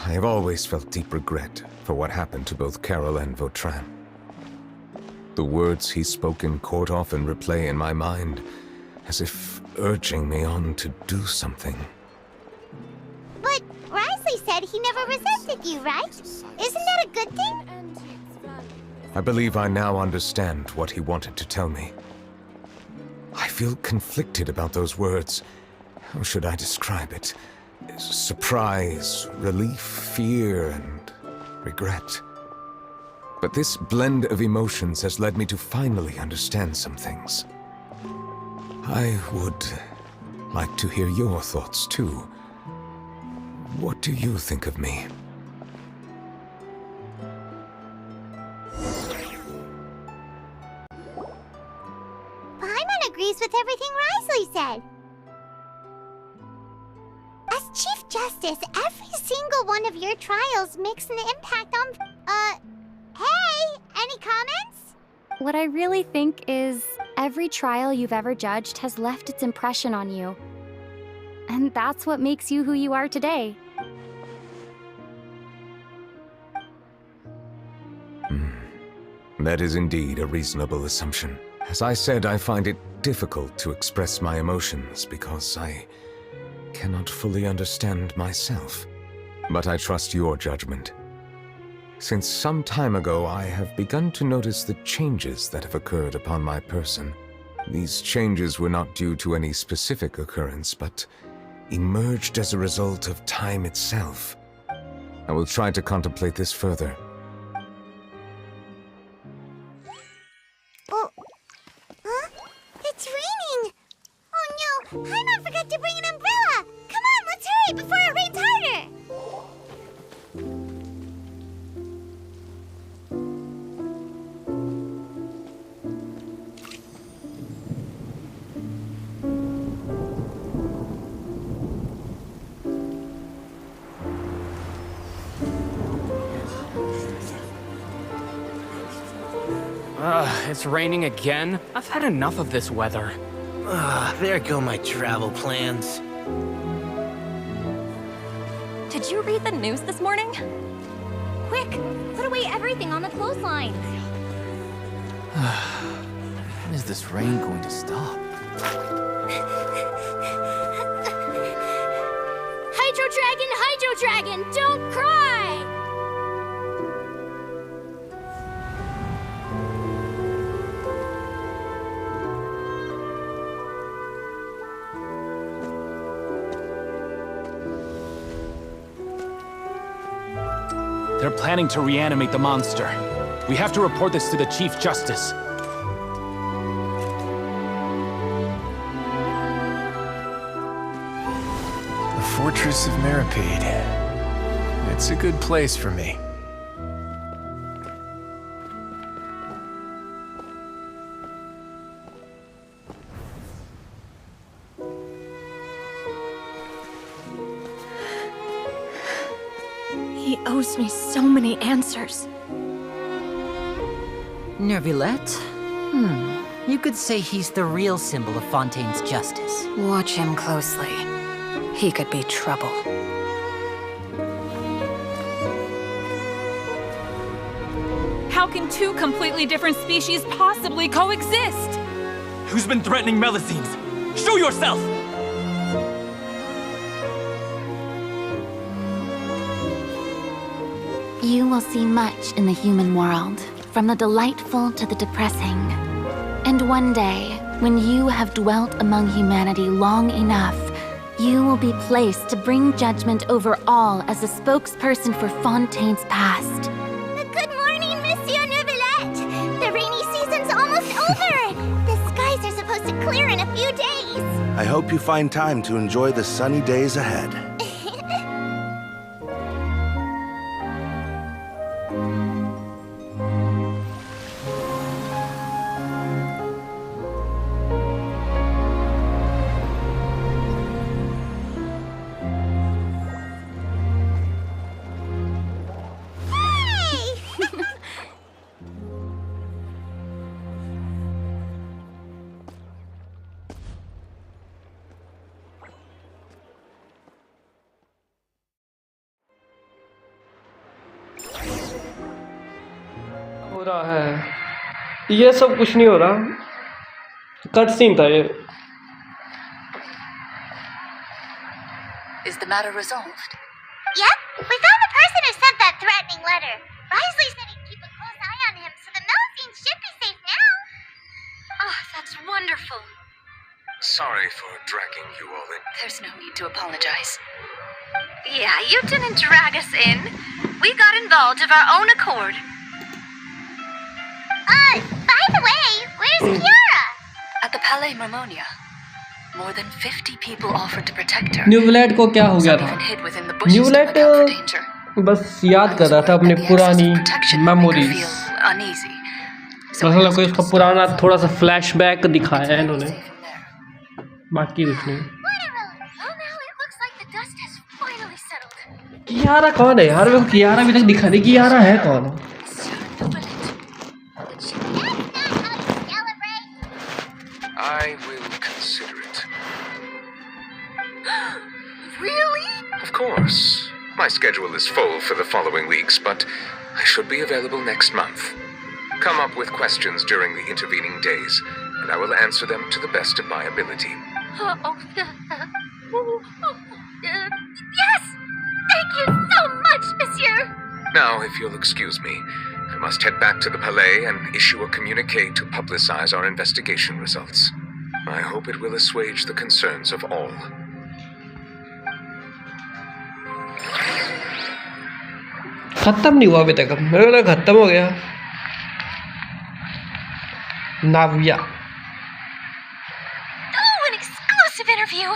I have always felt deep regret for what happened to both Carol and Vautrin. The words he spoke in court often replay in my mind, as if urging me on to do something. But Risley said he never resented you, right? Isn't that a good thing? I believe I now understand what he wanted to tell me. I feel conflicted about those words. How should I describe it? Surprise, relief, fear, and regret. But this blend of emotions has led me to finally understand some things. I would like to hear your thoughts, too. What do you think of me? Paimon agrees with everything Risley said. As Chief Justice, every single one of your trials makes an impact on... Hey! Any comments? What I really think is, every trial you've ever judged has left its impression on you. And that's what makes you who you are today. That is indeed a reasonable assumption. As I said, I find it difficult to express my emotions because I cannot fully understand myself. But I trust your judgment. Since some time ago, I have begun to notice the changes that have occurred upon my person. These changes were not due to any specific occurrence, but emerged as a result of time itself. I will try to contemplate this further. Oh, huh? It's raining! Oh no, Paimon forgot to bring an umbrella! Come on, let's hurry before it rains harder! It's raining again? I've had enough of this weather. There go my travel plans. Did you read the news this morning? Quick, put away everything on the clothesline. When is this rain going to stop? Hydro Dragon, don't cry! They're planning to reanimate the monster. We have to report this to the Chief Justice. The Fortress of Meripede. It's a good place for me. He owes me so many answers. Nervillette? You could say he's the real symbol of Fontaine's justice. Watch him closely. He could be trouble. How can two completely different species possibly coexist? Who's been threatening Melusines? Show yourself! You will see much in the human world, from the delightful to the depressing. And one day, when you have dwelt among humanity long enough, you will be placed to bring judgment over all as a spokesperson for Fontaine's past. Good morning, Monsieur Neuvillette! The rainy season's almost over! The skies are supposed to clear in a few days! I hope you find time to enjoy the sunny days ahead. ये सब कुछ नहीं हो रहा, cut scene था ये। Is the matter resolved? Yep, we found the person who sent that threatening letter. Risley said he'd keep a close eye on him, so the Melusines should be safe now. Oh, that's wonderful. Sorry for dragging you all in. There's no need to apologize. Yeah, you didn't drag us in. We got involved of our own accord. By the way, where's Kiara? At the Palais Marmonia. More than 50 people offered to protect her. न्यूवलेट को क्या हो गया था? न्यूवलेट बस याद कर रहा था अपनी पुरानी मेमोरीज। मतलब कोई उसका पुराना थोड़ा सा फ्लैशबैक दिखाया है इन्होंने, बाकी कुछ नहीं। कियारा कौन है यार? वो कियारा अभी तक दिखा नहीं, कियारा है कौन? I will consider it. Really? Of course. My schedule is full for the following weeks, but I should be available next month. Come up with questions during the intervening days, and I will answer them to the best of my ability. Yes! Thank you so much, monsieur! Now, if you'll excuse me, I must head back to the Palais and issue a communique to publicize our investigation results. I hope it will assuage the concerns of all. खत्म नहीं हुआ अभी तक, मेरे को लगा खत्म हो गया। नाविया। Oh, an exclusive interview!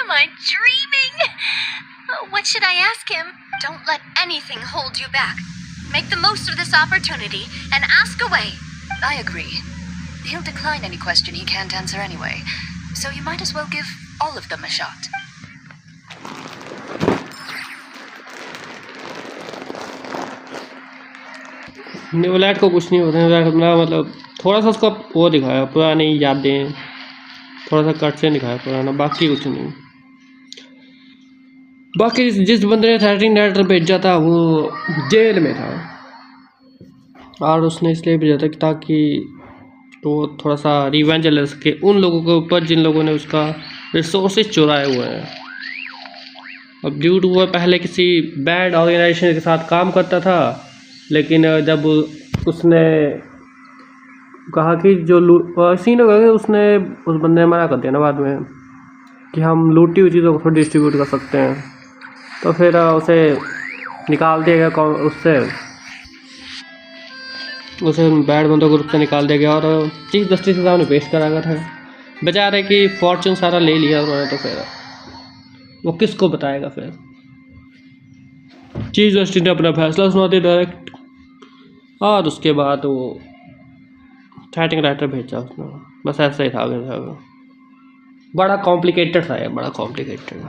Am I dreaming? What should I ask him? Don't let anything hold you back. Make the most of this opportunity and ask away. I agree. He'll decline any question he can't answer anyway, so you might as well give all of them a shot. न्यूवलेट को कुछ नहीं होता है, मतलब थोड़ा सा उसका वो दिखाया, पुरानी यादें, थोड़ा सा कट से दिखाया पुराना, बाकी कुछ नहीं। बाकी जिस बंदे ने थ्रेटनिंग लेटर भेजा था वो जेल में था, और उसने इसलिए भेजा था ताकि वो थोड़ा सा रिवेंज ले सके उन लोगों के ऊपर जिन लोगों ने उसका रिसोर्सेज चुराए हुए हैं। अब ड्यू टू वो पहले किसी बैड ऑर्गेनाइजेशन के साथ काम करता था, लेकिन जब उसने कहा कि जो सीन हो गया, उसने उस बंदे ने मना कर दिया ना बाद में कि हम लूटी हुई चीज़ों को थोड़ी डिस्ट्रीब्यूट कर सकते हैं, तो फिर उसे निकाल दिया गया उससे, उसे बैड बंदों को ग्रुप से निकाल दिया गया और चीफ जस्टिस के सामने पेश करा गया था। बेचारे की फॉर्चून सारा ले लिया उन्होंने, तो फिर वो किसको बताएगा? फिर चीफ जस्टिस ने अपना फैसला सुना दिया डायरेक्ट, और उसके बाद वो थ्रेटनिंग लेटर भेजा उसने। बस ऐसा ही था। बड़ा कॉम्प्लिकेटेड था ये, बड़ा complicated.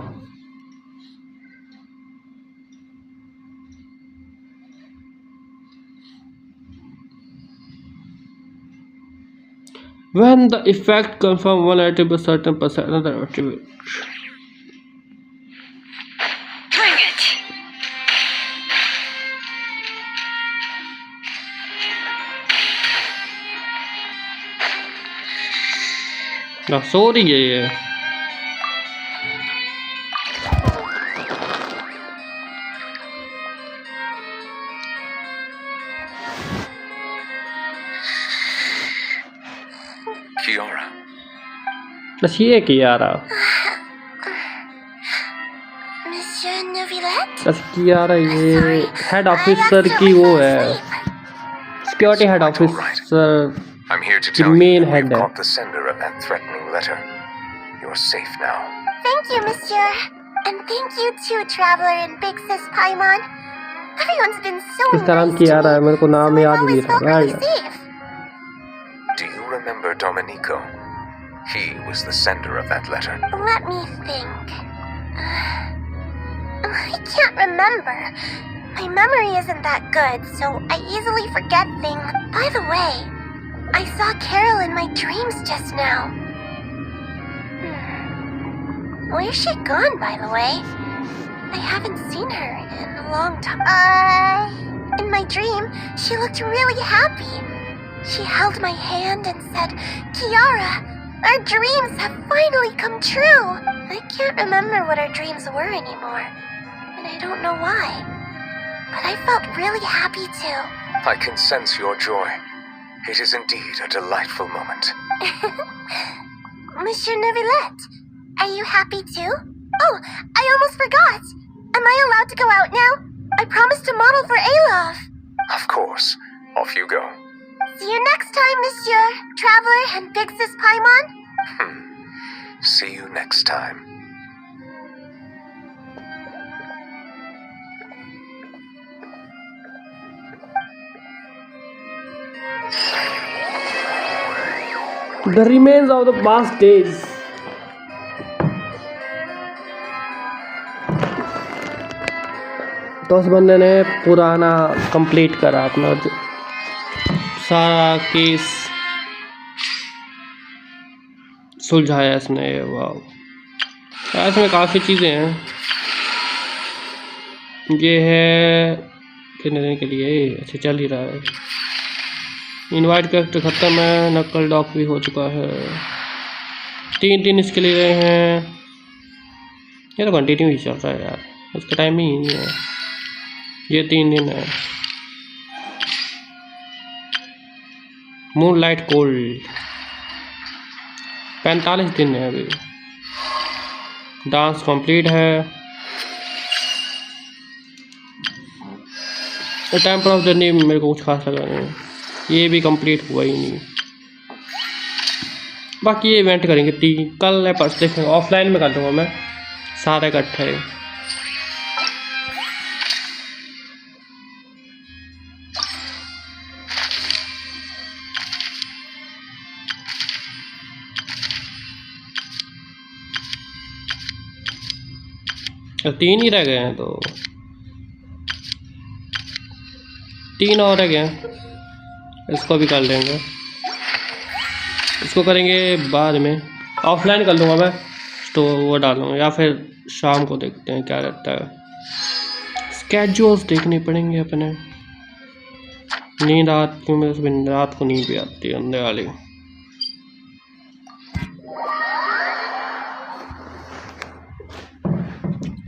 When the effect confirm one attribute, certain percent another attribute. Bring it! ना सो रही है ये। Kiara. बस ये कियारा। Monsieur Neuvillette? बस कियारा ये हेड ऑफिसर की वो है, security head officer I'm here to की tell main you that head we've है। caught the sender of that threatening letter. You're safe now. Thank you, Monsieur. And thank you too, Traveler and Big Sis Paimon. Everyone's been so इसका नाम nice Kiara है, मेरे को नाम याद नहीं felt रहा really यार। safe. Do you remember Domenico? He was the sender of that letter. Let me think. I can't remember. My memory isn't that good, so I easily forget things. By the way, I saw Carol in my dreams just now. Where's she gone, by the way? I haven't seen her in a long time. In my dream, she looked really happy. She held my hand and said, Kiara, our dreams have finally come true. I can't remember what our dreams were anymore, and I don't know why. But I felt really happy too. I can sense your joy. It is indeed a delightful moment. Monsieur Neuvillette, are you happy too? Oh, I almost forgot. Am I allowed to go out now? I promised to model for Alof. Of course. Off you go. See you next time, Monsieur Traveler and Big Sis Paimon. See you next time. The remains of the past days. तो उस बंदे ने पुराना complete करा अपना सारा case सुलझाया इसने। वाह, इसमें काफ़ी चीज़ें हैं। ये है कितने दिन के लिए? अच्छा, चल ही रहा है। इनवाइट कैरेक्टर ख़त्म है। नकल डॉक भी हो चुका है। 3 इसके लिए रहे हैं। ये तो कंटिन्यू ही चल रहा है यार, उसका टाइम ही नहीं है। ये 3 दिन है। मून लाइट कोल्ड 45 दिन है अभी। डांस कंप्लीट है। टेम्पल ऑफ जर्नी मेरे को कुछ खास लगा नहीं, ये भी कंप्लीट हुआ ही नहीं। बाकी ये इवेंट करेंगे 3 कल है, परसों देखेंगे। ऑफलाइन में कर दूँगा मैं सारे इकट्ठे। तो 3 ही रह गए हैं, तो 3 और रह गए हैं। इसको भी कर लेंगे। इसको करेंगे बाद में, ऑफलाइन कर लूँगा मैं, तो वो डालूँगा या फिर शाम को देखते हैं क्या रहता है। स्केड्यूल्स देखने पड़ेंगे अपने। नींद क्यों मेरे सुबह रात को नींद भी आती है अंदर वाली।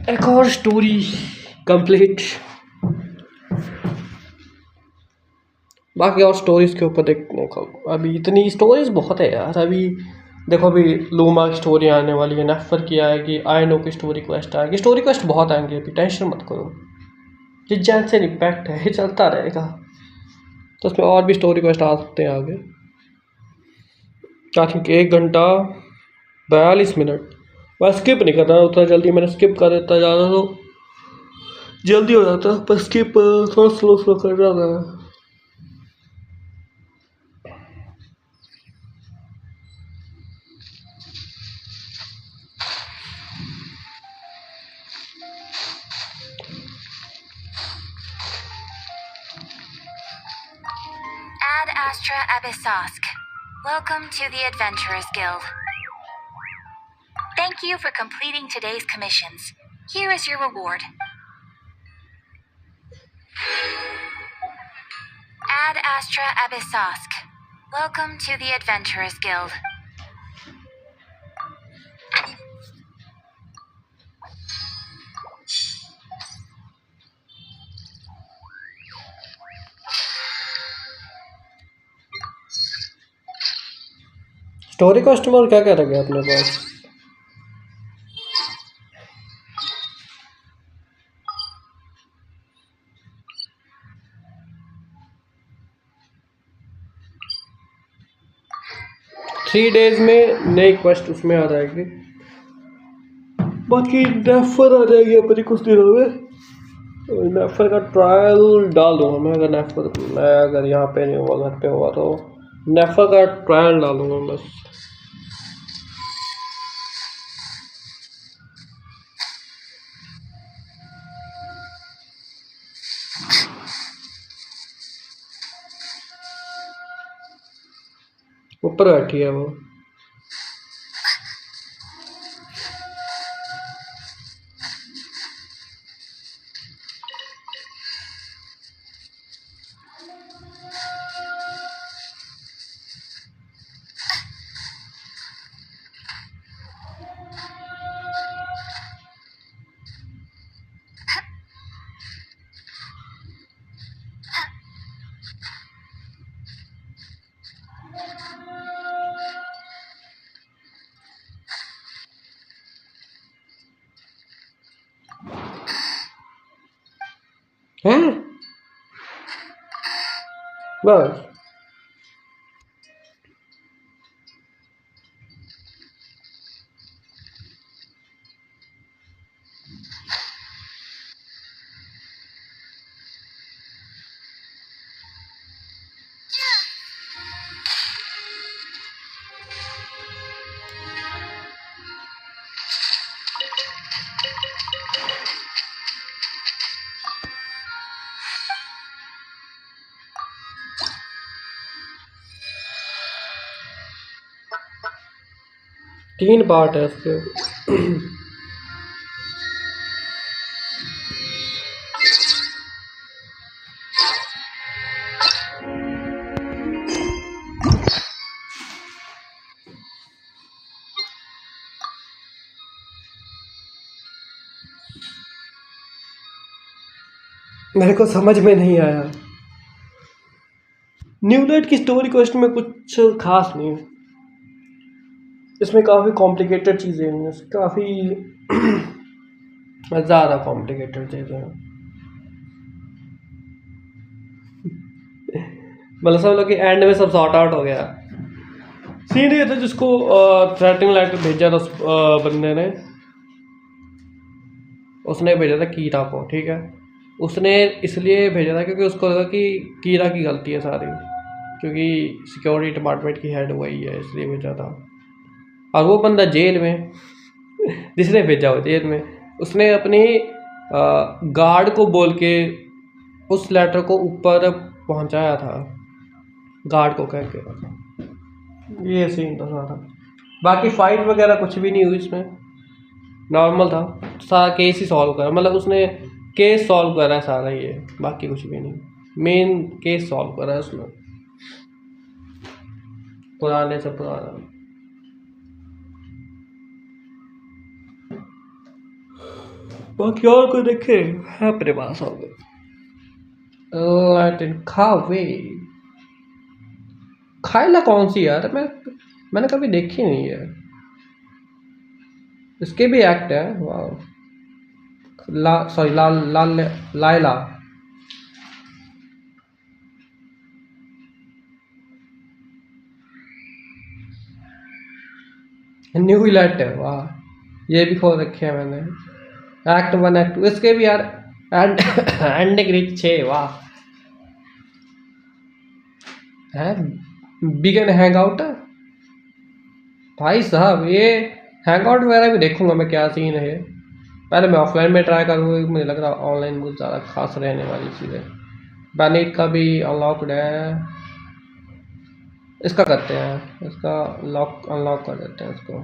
एक और स्टोरी कंप्लीट। बाकी और स्टोरीज के ऊपर देखने को अभी इतनी स्टोरीज बहुत है यार। अभी देखो, अभी लूमा की स्टोरी आने वाली है, नेफर की आएगी, आयनो की स्टोरी क्वेस्ट आएगी। स्टोरी क्वेस्ट बहुत आएंगे अभी, टेंशन मत करो। ये जेंशिन इंपैक्ट है, ये चलता रहेगा, तो उसमें और भी स्टोरी क्वेस्ट आ सकते हैं आगे। आई थिंक 1 घंटा 42 मिनट। मैं स्किप नहीं कर रहा उतना जल्दी, मैंने स्किप कर देता ज़्यादा तो जल्दी हो जाता, पर स्किप थोड़ा स्लो कर रहा था। Ad Astra Abyssosk. Welcome to the Adventurers Guild. Thank you for completing today's commissions. Here is your reward. Ad Astra Abyssosk. Welcome to the Adventurers Guild. Story customer क्या क्या रह गया अपने पास? थ्री डेज में नई क्वेस्ट उसमें आ जाएगी। बाकी नेफर आ जाएगी अपनी कुछ दिनों में। नेफर का ट्रायल डाल दूंगा मैं, अगर यहाँ पे नहीं हुआ, घर पे हुआ, तो नेफर का ट्रायल डालूंगा बस। ऊपर बैठी है वो। हैं बस। तीन पार्ट है इसके। मेरे को समझ में नहीं आया। न्यूलाइट की स्टोरी क्वेस्ट में कुछ खास नहीं है, इसमें काफ़ी कॉम्प्लिकेटेड चीज़ें हैं, काफ़ी ज़्यादा कॉम्प्लिकेटेड चीज़ें हैं। मतलब सब लोग एंड में सब सॉर्ट आउट हो गया। सीन ये था जिसको थ्रेटनिंग लेटर भेजा था उस बंदे ने, उसने भेजा था कीरा को, ठीक है। उसने इसलिए भेजा था क्योंकि उसको लगा कि कीरा की गलती है सारी, क्योंकि सिक्योरिटी डिपार्टमेंट की हेड वही है, इसलिए भेजा था। और वो बंदा जेल में जिसने भेजा हो जेल में, उसने अपनी गार्ड को बोल के उस लेटर को ऊपर पहुंचाया था, गार्ड को कह के। ये सीन था सारा। बाकी फाइट वगैरह कुछ भी नहीं हुई इसमें, नॉर्मल था सारा। केस ही सॉल्व करा, मतलब उसने केस सॉल्व करा है सारा, ये बाकी कुछ भी नहीं। मेन केस सॉल्व करा है उसने, पुराने से पुराना। बाकी और कोई देखे है अपने पास हो गए। लैटिन खावे खाइला कौन सी यार, मैंने कभी देखी नहीं है। इसके भी एक्ट है, वाह। सॉरी लाइला। न्यू लाइट है, वाह। ये भी खोल रखे हैं मैंने। एक्ट 1 एक्ट 2 इसके भी यार। एंडिंग रिच है, वाह। है बिगन हैंगआउट भाई साहब, ये हैंगआउट वगैरह भी देखूंगा मैं, क्या सीन है। पहले मैं ऑफलाइन में ट्राई करूँगा, मुझे लग रहा है ऑनलाइन बहुत ज़्यादा खास रहने वाली चीज़ें। बैनिट का भी अनलॉक्ड है, इसका करते हैं, इसका लॉक अनलॉक कर देते हैं इसको।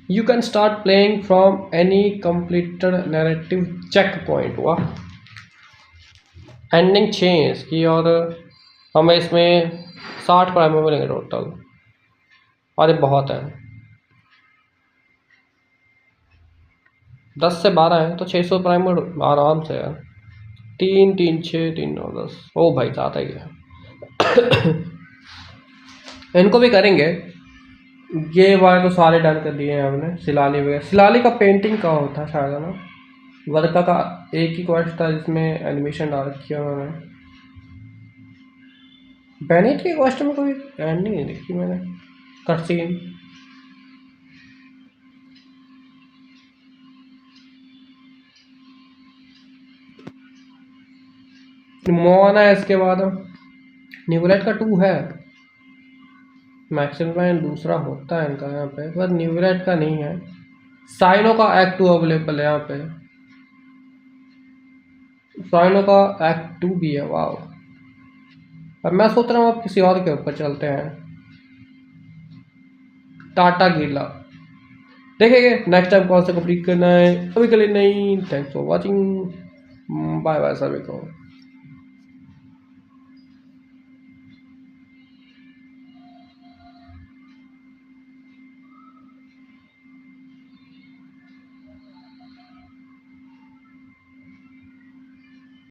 You can start playing from any completed narrative check point, वाह। एंडिंग चेंज की, और हमें इसमें 60 प्राइमर मिलेंगे टोटल, और ये बहुत है। 10 से 12 है तो 600 प्राइमर आराम से है। 3 3 6 3 9 10, ओ भाई ज़्यादा ही है। इनको भी करेंगे, ये वाले तो सारे डन कर दिए हैं हमने। सिलाली वगैरह, सिलाली का पेंटिंग का होता है शायद, है ना। वर्का का एक ही क्वेस्ट था जिसमें एनिमेशन डाल रखी है उन्होंने। बैनेट के क्वेस्ट में कोई एंडिंग नहीं देखी मैंने, कटसीन। मोना है, इसके बाद न्यूलाइट का 2 है। मैक्सिमम दूसरा होता है इनका यहाँ पे, पर न्यूलाइट का नहीं है। साइनो का एक्ट 2 अवेलेबल है यहाँ पे, साइनो का एक्ट 2 भी है, वाह। अब मैं सोच रहा हूँ अब किसी और के ऊपर चलते हैं, टाटा गिला। देखेंगे नेक्स्ट टाइम कौन सा कंप्लीट करना है, अभी के लिए नहीं। Thanks for watching, bye bye सभी को।